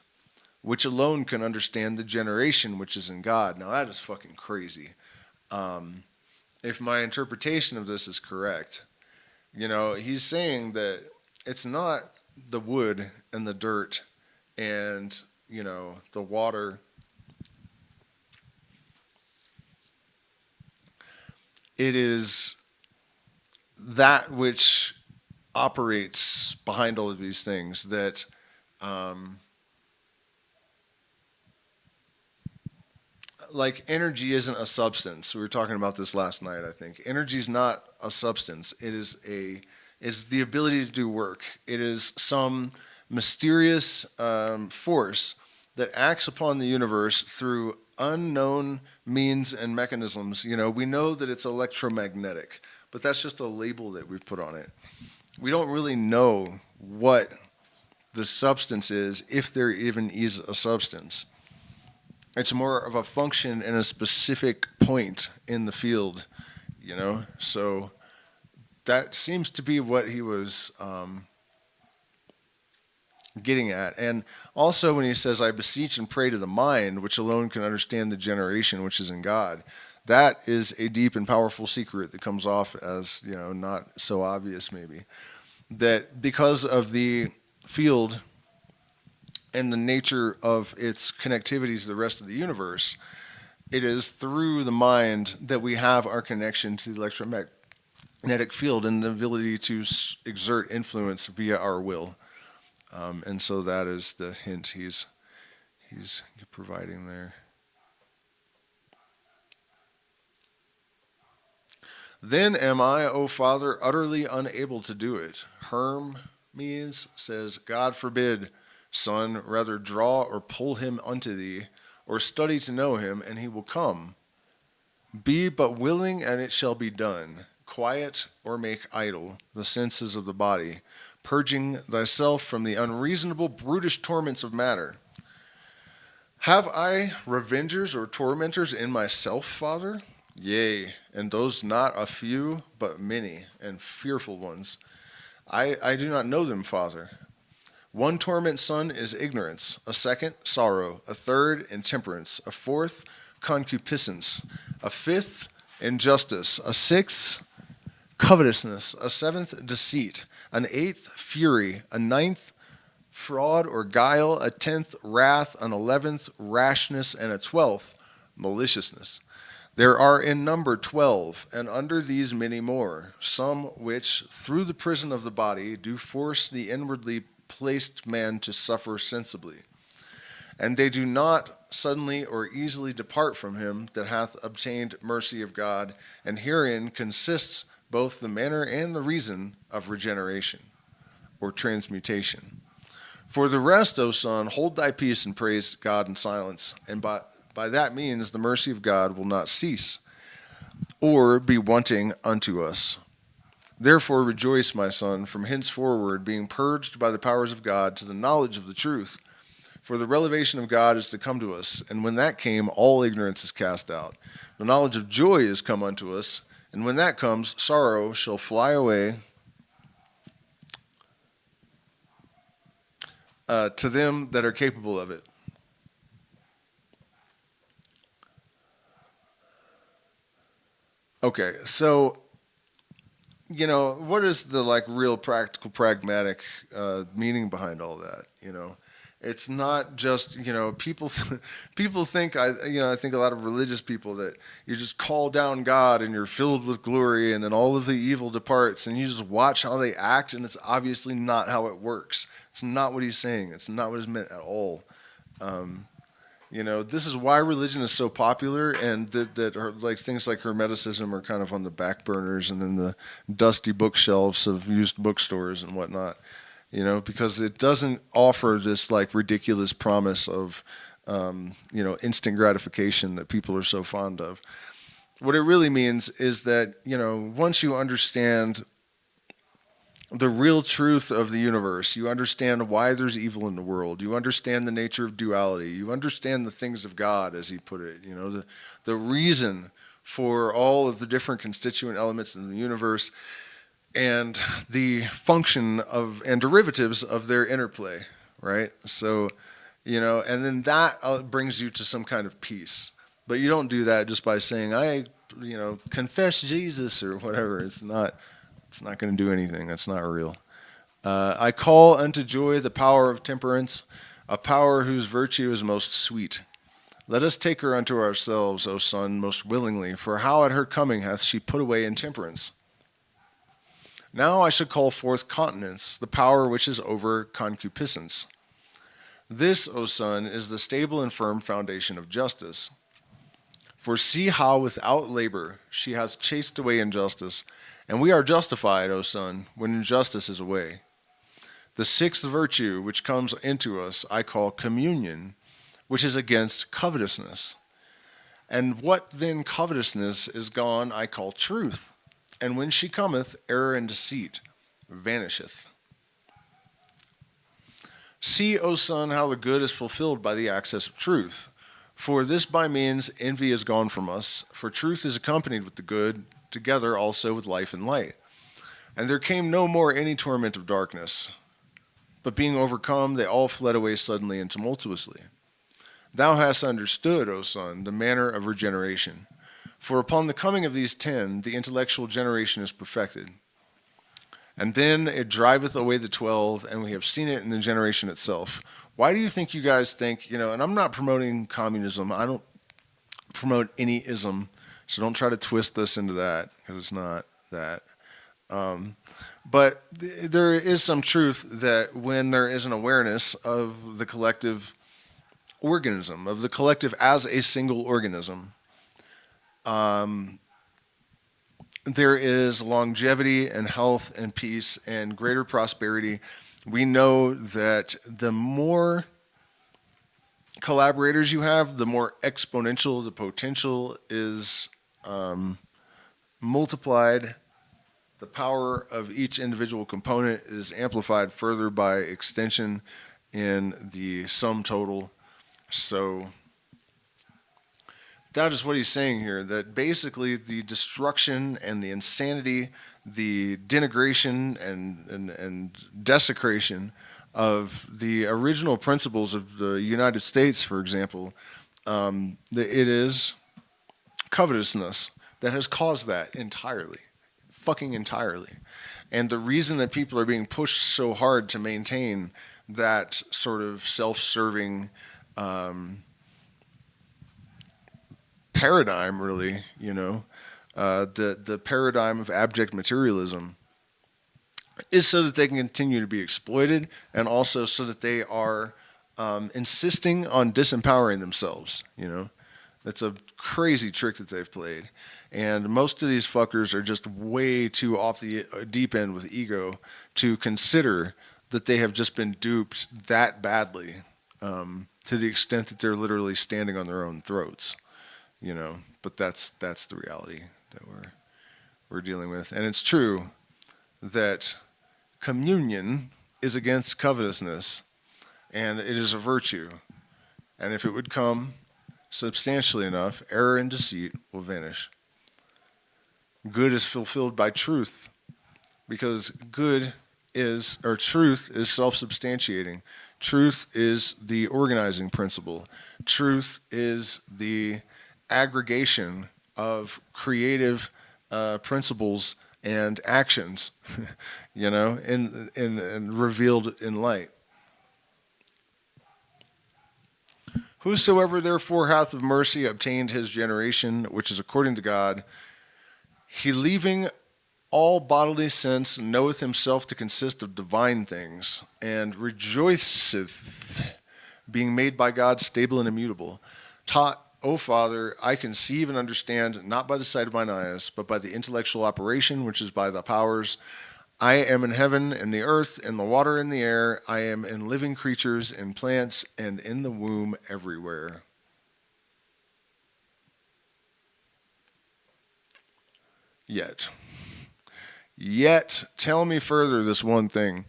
which alone can understand the generation which is in God. Now that is fucking crazy. If my interpretation of this is correct, he's saying that it's not the wood and the dirt and, the water. It is that which operates behind all of these things that like energy isn't a substance. We were talking about this last night, I think. Energy is not a substance. It's the ability to do work. It is some mysterious force that acts upon the universe through unknown means and mechanisms. We know that it's electromagnetic, but that's just a label that we put on it. We don't really know what the substance is, if there even is a substance. It's more of a function in a specific point in the field, So that seems to be what he was getting at. And also when he says, I beseech and pray to the mind, which alone can understand the generation which is in God, that is a deep and powerful secret that comes off as, not so obvious maybe. That because of the field and the nature of its connectivity to the rest of the universe, it is through the mind that we have our connection to the electromagnetic field and the ability to exert influence via our will. And so that is the hint he's providing there. Then am I, O Father, utterly unable to do it. Hermes says, God forbid, Son, rather draw or pull him unto thee, or study to know him, and he will come. Be but willing, and it shall be done. Quiet or make idle the senses of the body, purging thyself from the unreasonable brutish torments of matter. Have I revengers or tormentors in myself, Father? Yea, and those not a few, but many, and fearful ones. I do not know them, Father. One torment, Son, is ignorance, a second, sorrow, a third, intemperance, a fourth, concupiscence, a fifth, injustice, a sixth, covetousness, a seventh, deceit, an eighth, fury, a ninth, fraud or guile, a 10th, wrath, an 11th, rashness, and a 12th, maliciousness. There are in number 12, and under these many more, some which, through the prison of the body, do force the inwardly placed man to suffer sensibly. And they do not suddenly or easily depart from him that hath obtained mercy of God, and herein consists both the manner and the reason of regeneration, or transmutation. For the rest, O Son, hold thy peace and praise God in silence, and by that means the mercy of God will not cease, or be wanting unto us. Therefore rejoice, my son, from henceforward, being purged by the powers of God to the knowledge of the truth. For the revelation of God is to come to us, and when that came, all ignorance is cast out. The knowledge of joy is come unto us, and when that comes, sorrow shall fly away to them that are capable of it. Okay, so what is the real practical, pragmatic meaning behind all that? It's not just people. People think I think a lot of religious people that you just call down God and you're filled with glory, and then all of the evil departs, and you just watch how they act, and it's obviously not how it works. It's not what he's saying. It's not what is meant at all. This is why religion is so popular, and that are things like Hermeticism are kind of on the back burners and in the dusty bookshelves of used bookstores and whatnot. Because it doesn't offer this ridiculous promise of, instant gratification that people are so fond of. What it really means is that, once you understand the real truth of the universe, you understand why there's evil in the world, you understand the nature of duality, you understand the things of God, as he put it, the reason for all of the different constituent elements in the universe, and the function of and derivatives of their interplay, right? So, and then that brings you to some kind of peace. But you don't do that just by saying, confess Jesus or whatever. It's not going to do anything. That's not real. I call unto joy the power of temperance, a power whose virtue is most sweet. Let us take her unto ourselves, O son, most willingly, for how at her coming hath she put away intemperance. Now I should call forth continence, the power which is over concupiscence. This, O son, is the stable and firm foundation of justice. For see how without labor she hath chased away injustice, and we are justified, O son, when injustice is away. The sixth virtue which comes into us I call communion, which is against covetousness. And what then covetousness is gone I call truth, and when she cometh, error and deceit vanisheth. See, O son, how the good is fulfilled by the access of truth. For this by means envy is gone from us, for truth is accompanied with the good, together also with life and light. And there came no more any torment of darkness, but being overcome, they all fled away suddenly and tumultuously. Thou hast understood, O son, the manner of regeneration. For upon the coming of these 10, the intellectual generation is perfected. And then it driveth away the 12, and we have seen it in the generation itself. Why do you think you guys think, and I'm not promoting communism. I don't promote any ism, so don't try to twist this into that, because it's not that. But there is some truth that when there is an awareness of the collective organism, of the collective as a single organism, there is longevity and health and peace and greater prosperity. We know that the more collaborators you have, the more exponential the potential is multiplied. The power of each individual component is amplified further by extension in the sum total. So that is what he's saying here, that basically the destruction and the insanity, the denigration and desecration of the original principles of the United States, for example, it is covetousness that has caused that entirely. Fucking entirely. And the reason that people are being pushed so hard to maintain that sort of self-serving paradigm, really, the paradigm of abject materialism, is so that they can continue to be exploited, and also so that they are insisting on disempowering themselves. That's a crazy trick that they've played. And most of these fuckers are just way too off the deep end with ego to consider that they have just been duped that badly, to the extent that they're literally standing on their own throats, But that's the reality that we're dealing with. And it's true that communion is against covetousness, and it is a virtue. And if it would come substantially enough, error and deceit will vanish. Good is fulfilled by truth, because truth is self-substantiating. Truth is the organizing principle. Truth is the aggregation of creative principles and actions, and revealed in light. Whosoever therefore hath of mercy obtained his generation, which is according to God, he leaving all bodily sense knoweth himself to consist of divine things, and rejoiceth, being made by God stable and immutable. Taught, O Father, I conceive and understand, not by the sight of mine eyes, but by the intellectual operation, which is by the powers. I am in heaven, in the earth, in the water, in the air. I am in living creatures, in plants, and in the womb everywhere. Yet, tell me further this one thing.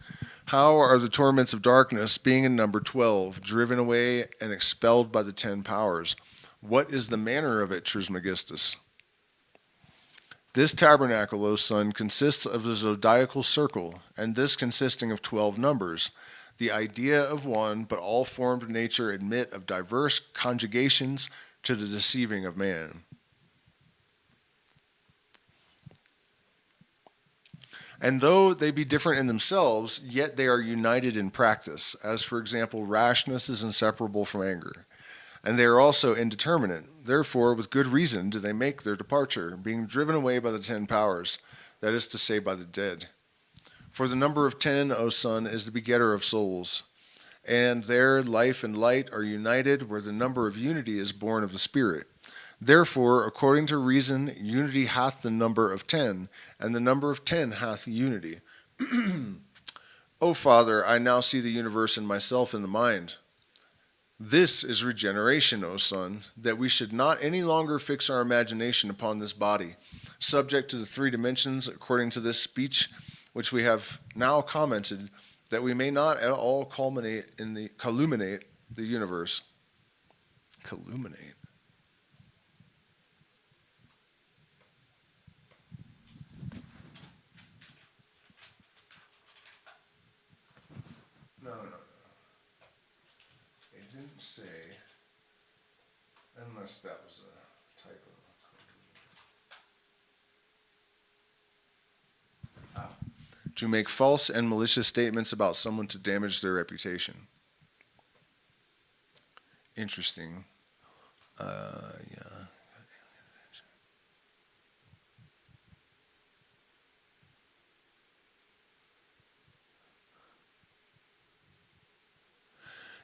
How are the torments of darkness, being in number 12, driven away and expelled by the 10 powers? What is the manner of it, Trismegistus? This tabernacle, O son, consists of the zodiacal circle, and this consisting of 12 numbers. the idea of one, but all formed nature admit of diverse conjugations to the deceiving of man. And though they be different in themselves, yet they are united in practice, as for example, rashness is inseparable from anger. And they are also indeterminate. Therefore, with good reason do they make their departure, being driven away by the 10 powers, that is to say, by the dead. For the number of 10, O son, is the begetter of souls. And there life and light are united, where the number of unity is born of the Spirit. Therefore, according to reason, unity hath the number of 10, and the number of 10 hath unity. O Father, I now see the universe and myself in the mind. This is regeneration, O Son, that we should not any longer fix our imagination upon this body, subject to the 3 dimensions, according to this speech, which we have now commented, that we may not at all culminate colluminate the universe. Colluminate. No. It didn't say, unless that was a typo. To make false and malicious statements about someone to damage their reputation. Interesting. Yeah.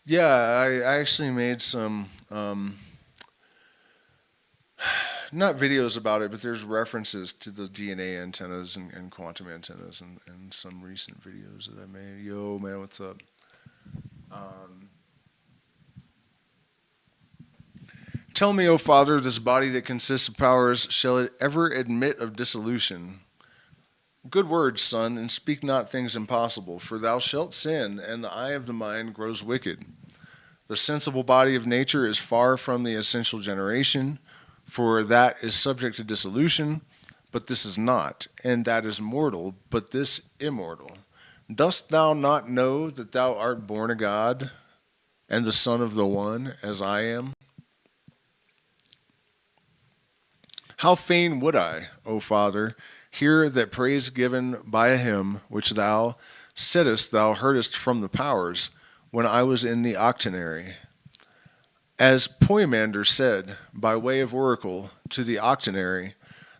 Yeah, I actually made some, not videos about it, but there's references to the DNA antennas and quantum antennas and some recent videos that I made. Yo, man, what's up? Tell me, O Father, this body that consists of powers, shall it ever admit of dissolution? Good words, son, and speak not things impossible, for thou shalt sin, and the eye of the mind grows wicked. The sensible body of nature is far from the essential generation, for that is subject to dissolution, but this is not, and that is mortal, but this immortal. Dost thou not know that thou art born a God, and the Son of the One, as I am? How fain would I, O Father, hear that praise given by a hymn, which thou saidst thou heardest from the powers, when I was in the octonary. As Poimander said, by way of oracle, to the octonary,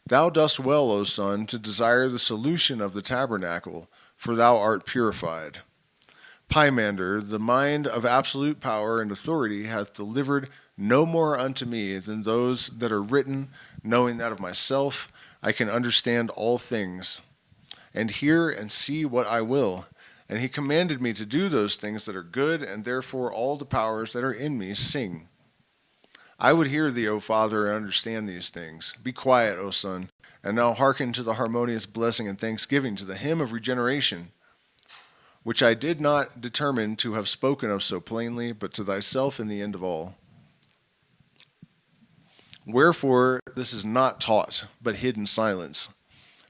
thou dost well, O son, to desire the solution of the tabernacle, for thou art purified. Poimander, the mind of absolute power and authority, hath delivered no more unto me than those that are written, knowing that of myself I can understand all things, and hear and see what I will. And he commanded me to do those things that are good, and therefore all the powers that are in me sing. I would hear thee, O Father, and understand these things. Be quiet, O Son, and now hearken to the harmonious blessing and thanksgiving, to the hymn of regeneration, which I did not determine to have spoken of so plainly, but to thyself in the end of all. Wherefore this is not taught, but hid in silence.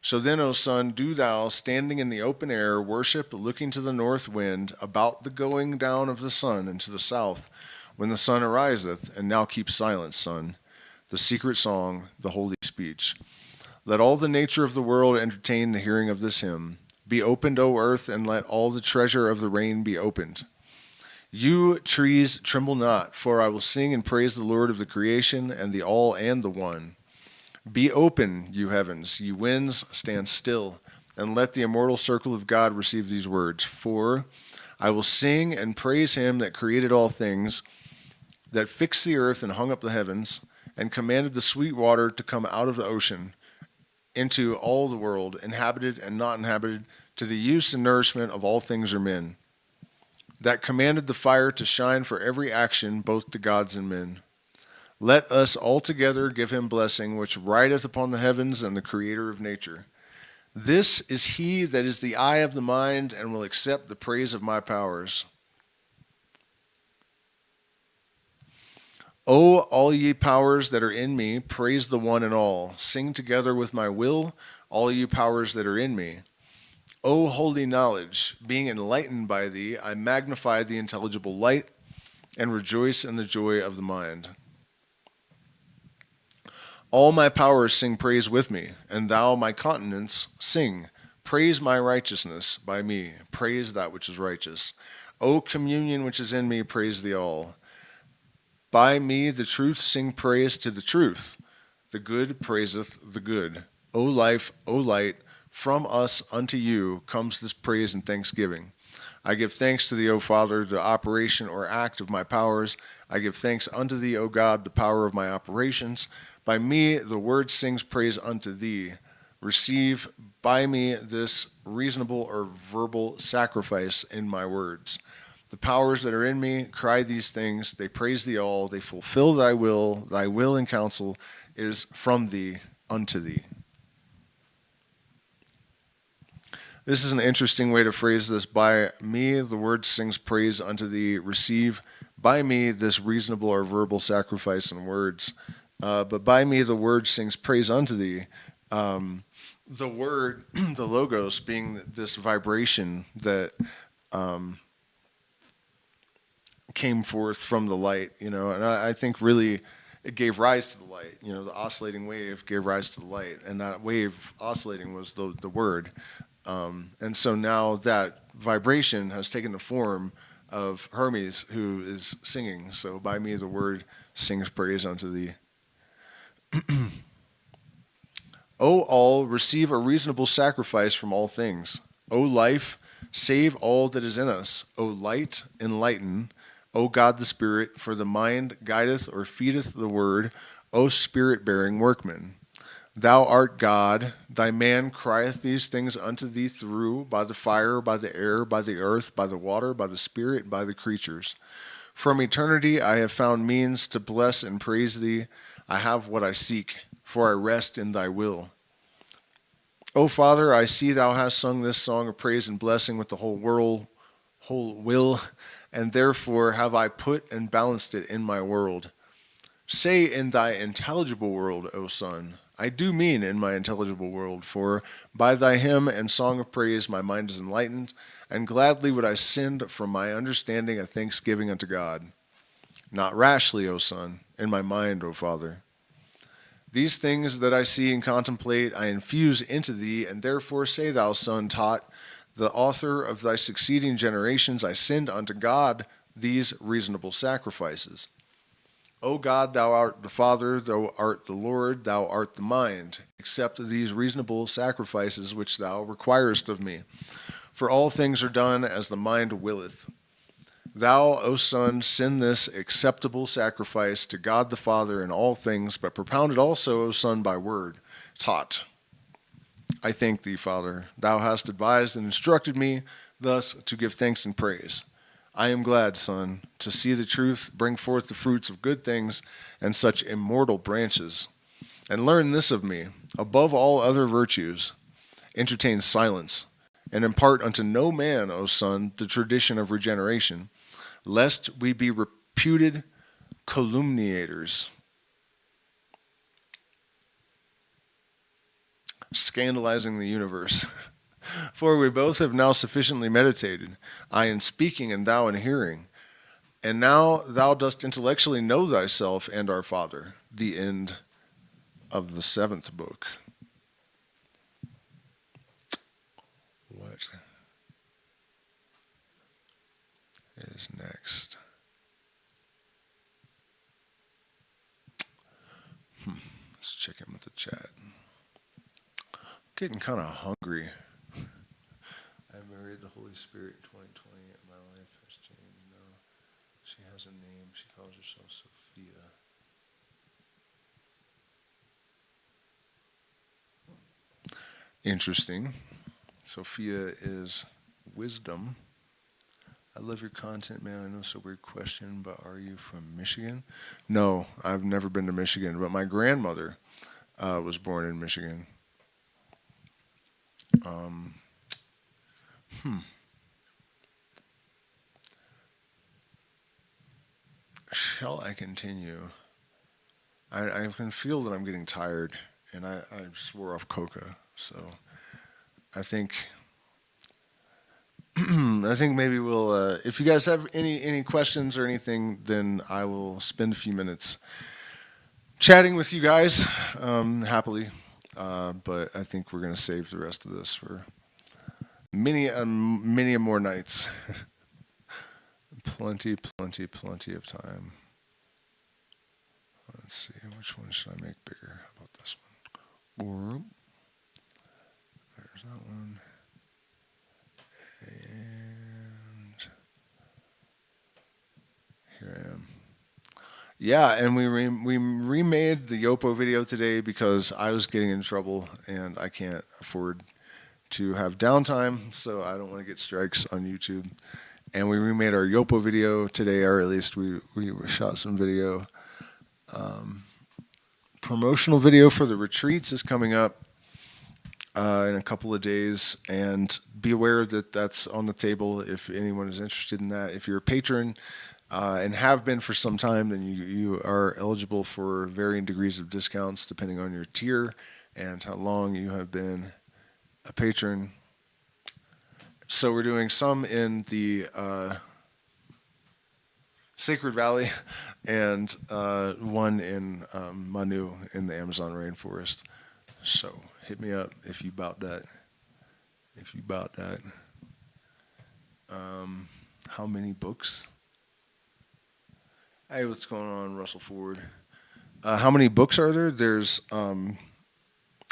So then, O son, do thou, standing in the open air, worship, looking to the north wind, about the going down of the sun, and to the south, when the sun ariseth, and now keep silence, son, the secret song, the holy speech. Let all the nature of the world entertain the hearing of this hymn. Be opened, O earth, and let all the treasure of the rain be opened. You trees, tremble not, for I will sing and praise the Lord of the creation, and the all and the one. Be open, you heavens, ye winds, stand still, and let the immortal circle of God receive these words. For I will sing and praise him that created all things, that fixed the earth and hung up the heavens, and commanded the sweet water to come out of the ocean into all the world, inhabited and not inhabited, to the use and nourishment of all things or men. That commanded the fire to shine for every action, both to gods and men. Let us altogether give him blessing, which rideth upon the heavens and the creator of nature. This is he that is the eye of the mind, and will accept the praise of my powers. O all ye powers that are in me, praise the one and all. Sing together with my will, all ye powers that are in me. O holy knowledge, being enlightened by thee, I magnify the intelligible light and rejoice in the joy of the mind. All my powers sing praise with me, and thou, my countenance, sing. Praise my righteousness by me, praise that which is righteous. O communion which is in me, praise thee all. By me the truth sing praise to the truth. The good praiseth the good. O life, O light, from us unto you comes this praise and thanksgiving. I give thanks to thee, O Father, the operation or act of my powers. I give thanks unto thee, O God, the power of my operations. By me the word sings praise unto thee. Receive by me this reasonable or verbal sacrifice in my words. The powers that are in me cry these things. They praise thee all. They fulfill thy will. Thy will and counsel is from thee unto thee. This is an interesting way to phrase this. By me the word sings praise unto thee. Receive by me this reasonable or verbal sacrifice in words. But by me the word sings praise unto thee. The word, the logos, being this vibration that came forth from the light, and I think really it gave rise to the light. The oscillating wave gave rise to the light, and that wave oscillating was the word. And so now that vibration has taken the form of Hermes, who is singing. So by me the word sings praise unto thee. O all, receive a reasonable sacrifice from all things. O life, save all that is in us. O light, enlighten. O God the Spirit, for the mind guideth or feedeth the word. O spirit-bearing workman. Thou art God, thy man crieth these things unto thee through, by the fire, by the air, by the earth, by the water, by the spirit, by the creatures. From eternity I have found means to bless and praise thee. I have what I seek, for I rest in thy will. O Father, I see thou hast sung this song of praise and blessing with the whole will, and therefore have I put and balanced it in my world. Say in thy intelligible world, O Son. I do mean in my intelligible world, for by thy hymn and song of praise my mind is enlightened, and gladly would I send from my understanding a thanksgiving unto God. Not rashly, O Son, in my mind, O Father. These things that I see and contemplate I infuse into thee, and therefore say thou, Son, Thoth, the author of thy succeeding generations, I send unto God these reasonable sacrifices. O God, thou art the Father, thou art the Lord, thou art the mind. Accept these reasonable sacrifices which thou requirest of me. For all things are done as the mind willeth. Thou, O Son, send this acceptable sacrifice to God the Father in all things, but propound it also, O Son, by word, taught. I thank thee, Father. Thou hast advised and instructed me thus to give thanks and praise. I am glad, Son, to see the truth bring forth the fruits of good things and such immortal branches. And learn this of me, above all other virtues, entertain silence, and impart unto no man, O Son, the tradition of regeneration, lest we be reputed calumniators, scandalizing the universe. For we both have now sufficiently meditated, I in speaking and thou in hearing. And now thou dost intellectually know thyself and our Father. The end of the 7th book. What is next? Let's check in with the chat. Getting kind of hungry. I married the Holy Spirit 2020 and my life has changed. No, she has a name. She calls herself Sophia. Interesting. Sophia is wisdom. I love your content, man. I know it's a weird question, but are you from Michigan? No, I've never been to Michigan, but my grandmother was born in Michigan. Shall I continue? I can feel that I'm getting tired, and I swore off coca, so I think I think maybe we'll, if you guys have any questions or anything, then I will spend a few minutes chatting with you guys happily. But I think we're gonna save the rest of this for many more nights. Plenty of time. Let's see, which one should I make bigger? How about this one? There's that one. And here I am. Yeah, and we remade the Yopo video today because I was getting in trouble and I can't afford to have downtime, so I don't want to get strikes on YouTube. And we remade our Yopo video today, or at least we shot some video. Promotional video for the retreats is coming up in a couple of days, and be aware that that's on the table if anyone is interested in that. If you're a patron and have been for some time, then you are eligible for varying degrees of discounts depending on your tier and how long you have been a patron. So we're doing some in the Sacred Valley and one in Manu in the Amazon rainforest. So hit me up if you bout that. How many books? Hey, what's going on, Russell Ford? How many books are there? There's, I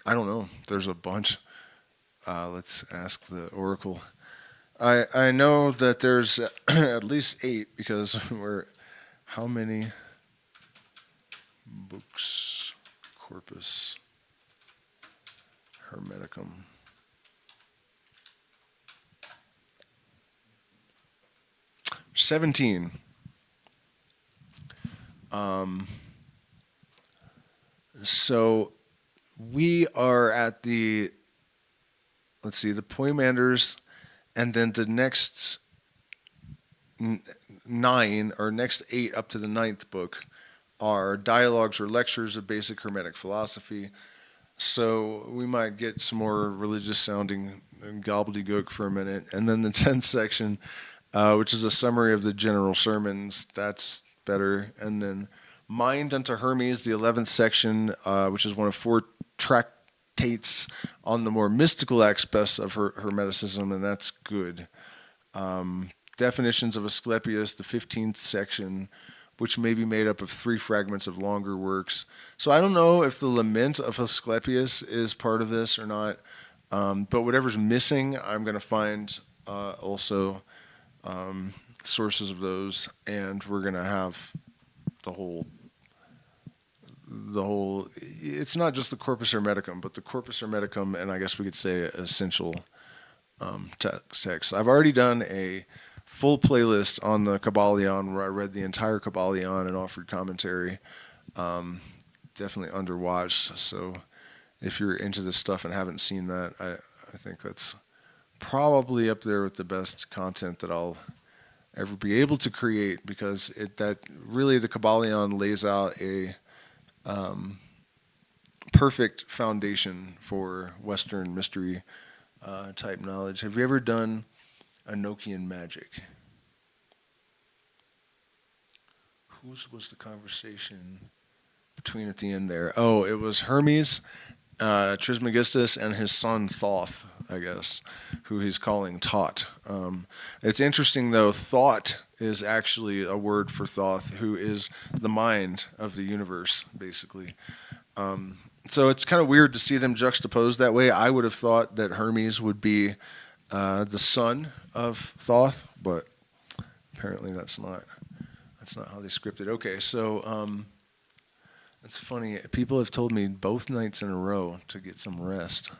don't know. There's a bunch. Let's ask the Oracle. I know that there's at least 8 because how many books? Corpus Hermeticum. $17. So we are at the, let's see, the Poimanders, and then the next 9 or next 8 up to the 9th book are dialogues or lectures of basic Hermetic philosophy. So we might get some more religious sounding gobbledygook for a minute. And then the 10th section, which is a summary of the general sermons, that's better. And then Mind unto Hermes, the 11th section, which is one of 4 tractates on the more mystical aspects of Hermeticism, and that's good. Definitions of Asclepius, the 15th section, which may be made up of 3 fragments of longer works. So I don't know if the Lament of Asclepius is part of this or not, but whatever's missing, I'm going to find also sources of those, and we're going to have the whole, it's not just the Corpus Hermeticum, but the Corpus Hermeticum, and I guess we could say essential text. I've already done a full playlist on the Kybalion where I read the entire Kybalion and offered commentary. Definitely underwatched, so if you're into this stuff and haven't seen that, I think that's probably up there with the best content that I'll ever be able to create, because that really the Kybalion lays out a perfect foundation for Western mystery type knowledge. Have you ever done Enochian magic? Whose was the conversation between at the end there? Oh, it was Hermes Trismegistus and his son Thoth, I guess, who he's calling Tot. It's interesting, though, Thought is actually a word for Thoth, who is the mind of the universe, basically. So it's kind of weird to see them juxtaposed that way. I would have thought that Hermes would be the son of Thoth, but apparently that's not how they scripted. Okay, so it's funny. People have told me both nights in a row to get some rest.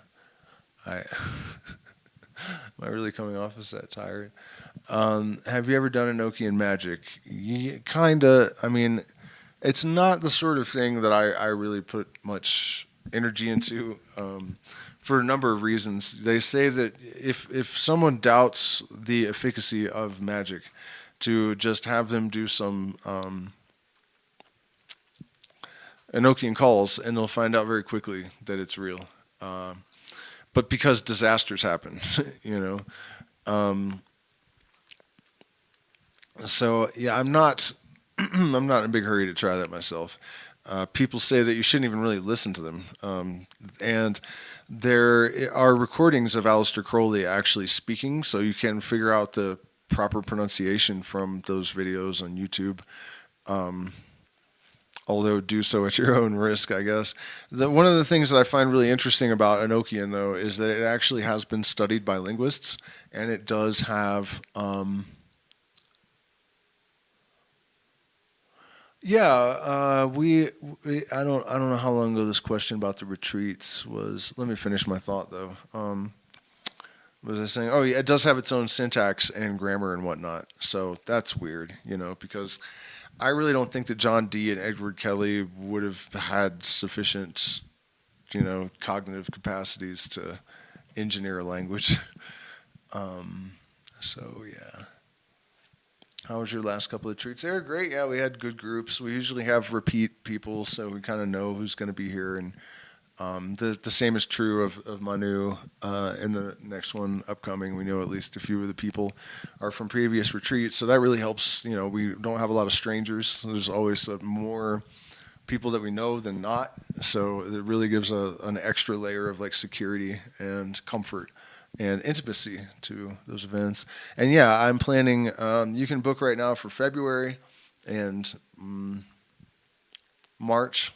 Am I really coming off as that tired? Have you ever done Enochian magic? Kinda. I mean, it's not the sort of thing that I really put much energy into for a number of reasons. They say that if someone doubts the efficacy of magic, to just have them do some Enochian calls, and they'll find out very quickly that it's real. But because disasters happen, So yeah, I'm not I'm not in a big hurry to try that myself. People say that you shouldn't even really listen to them, and there are recordings of Aleister Crowley actually speaking, so you can figure out the proper pronunciation from those videos on YouTube. Although do so at your own risk, I guess. One of the things that I find really interesting about Enochian, though, is that it actually has been studied by linguists, and it does have. Yeah, I don't know how long ago this question about the retreats was. Let me finish my thought though. What was I saying? Oh yeah, it does have its own syntax and grammar and whatnot. So that's weird, because I really don't think that John Dee and Edward Kelly would have had sufficient, cognitive capacities to engineer a language. So yeah. How was your last couple of treats? They were great. Yeah, we had good groups. We usually have repeat people, so we kind of know who's going to be here. And the same is true of Manu in the next one upcoming. We know at least a few of the people are from previous retreats, so that really helps. We don't have a lot of strangers. There's always more people that we know than not, so it really gives an extra layer of like security and comfort and intimacy to those events. And yeah, I'm planning. You can book right now for February and March,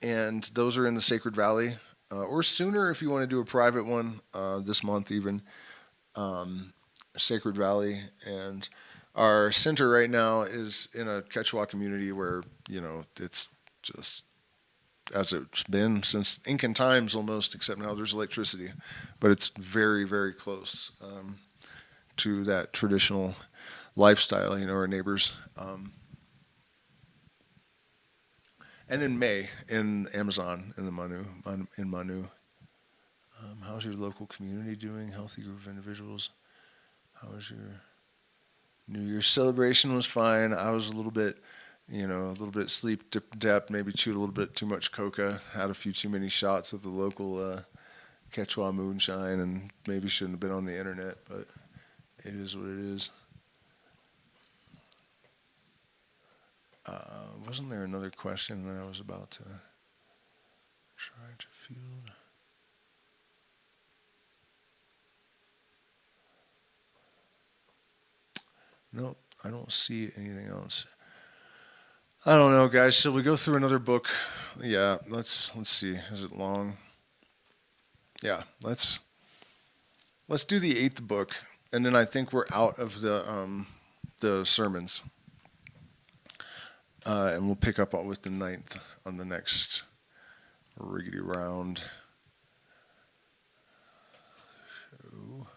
and those are in the Sacred Valley, or sooner if you want to do a private one this month even. Sacred Valley, and our center right now is in a Quechua community where it's just as it's been since Incan times almost, except now there's electricity. But it's very, very close to that traditional lifestyle, our neighbors. And then May in Amazon, in the Manu. How's your local community doing? Healthy group of individuals. How was your New Year's celebration? Was fine. I was a little bit sleep deprived, maybe chewed a little bit too much coca, had a few too many shots of the local Quechua moonshine, and maybe shouldn't have been on the internet, but it is what it is. Wasn't there another question that I was about to try to field? Nope, I don't see anything else. I don't know, guys. Shall we go through another book? Yeah, let's see. Is it long? Yeah, let's do the 8th book, and then I think we're out of the sermons, and we'll pick up with the 9th on the next riggedy round. So,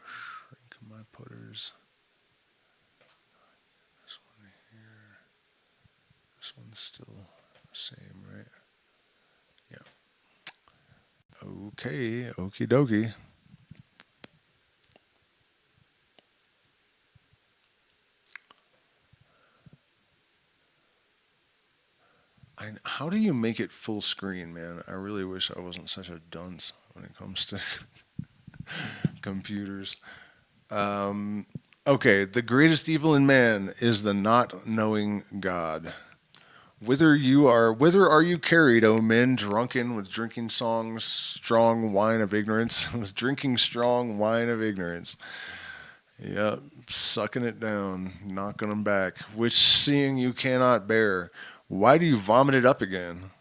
shrink my putters. This one here. This one's still the same, right? Yeah. Okay, okie dokie. How do you make it full screen, man? I really wish I wasn't such a dunce when it comes to computers. Okay, the greatest evil in man is the not knowing God. Whither are you carried, O men, drunken with drinking strong wine of ignorance, with drinking strong wine of ignorance. Yep, sucking it down, knocking them back, which seeing you cannot bear. Why do you vomit it up again?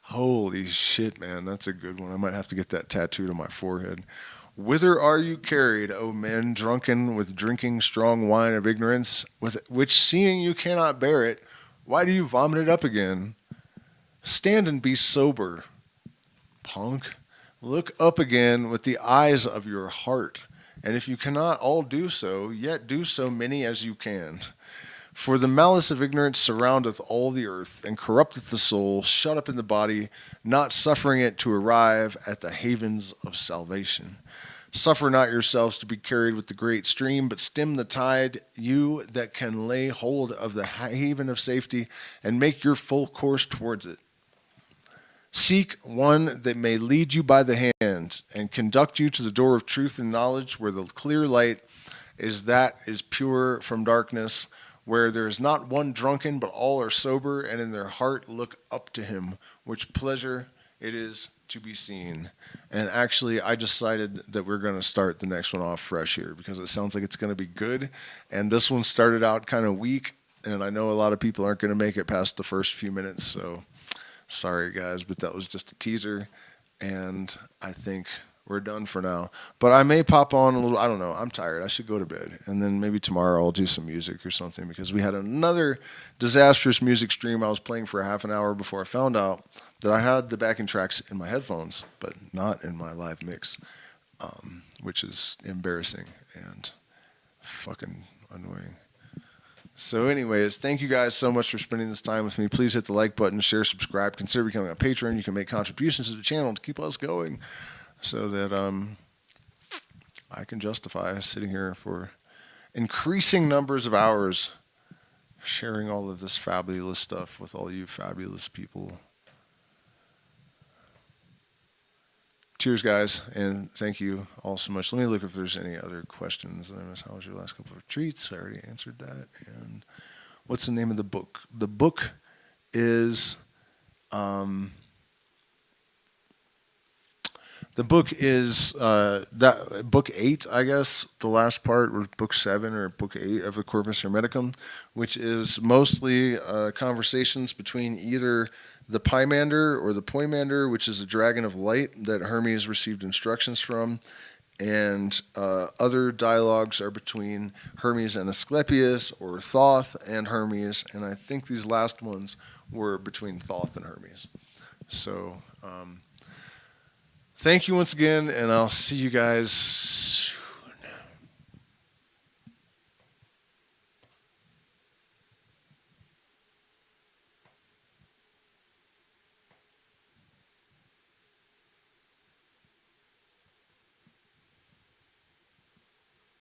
Holy shit, man, that's a good one. I might have to get that tattooed on my forehead. Whither are you carried, O men, drunken with drinking strong wine of ignorance, with which seeing you cannot bear it? Why do you vomit it up again? Stand and be sober, punk. Look up again with the eyes of your heart. And if you cannot all do so, yet do so many as you can. For the malice of ignorance surroundeth all the earth, and corrupteth the soul, shut up in the body, not suffering it to arrive at the havens of salvation. Suffer not yourselves to be carried with the great stream, but stem the tide, you that can lay hold of the haven of safety, and make your full course towards it. Seek one that may lead you by the hand and conduct you to the door of truth and knowledge, where the clear light is pure from darkness, where there is not one drunken, but all are sober, and in their heart look up to him, which pleasure it is to be seen. And actually, I decided that we're going to start the next one off fresh here, because it sounds like it's going to be good. And this one started out kind of weak, and I know a lot of people aren't going to make it past the first few minutes, so sorry guys, but that was just a teaser, and I think we're done for now. But I may pop on a little, I don't know, I'm tired, I should go to bed, and then maybe tomorrow I'll do some music or something, because we had another disastrous music stream I was playing for a half an hour before I found out that I had the backing tracks in my headphones, but not in my live mix, which is embarrassing and fucking annoying. So anyways, thank you guys so much for spending this time with me. Please hit the like button, share, subscribe, consider becoming a patron. You can make contributions to the channel to keep us going, so that I can justify sitting here for increasing numbers of hours sharing all of this fabulous stuff with all you fabulous people. Cheers, guys, and thank you all so much. Let me look if there's any other questions. How was your last couple of retreats? I already answered that. And what's the name of the book? The book is that book 8, I guess. The last part was book 7 or book 8 of the Corpus Hermeticum, which is mostly conversations between either the Pymander or the Poimander, which is a dragon of light that Hermes received instructions from, and other dialogues are between Hermes and Asclepius, or Thoth and Hermes, and I think these last ones were between Thoth and Hermes. So thank you once again, and I'll see you guys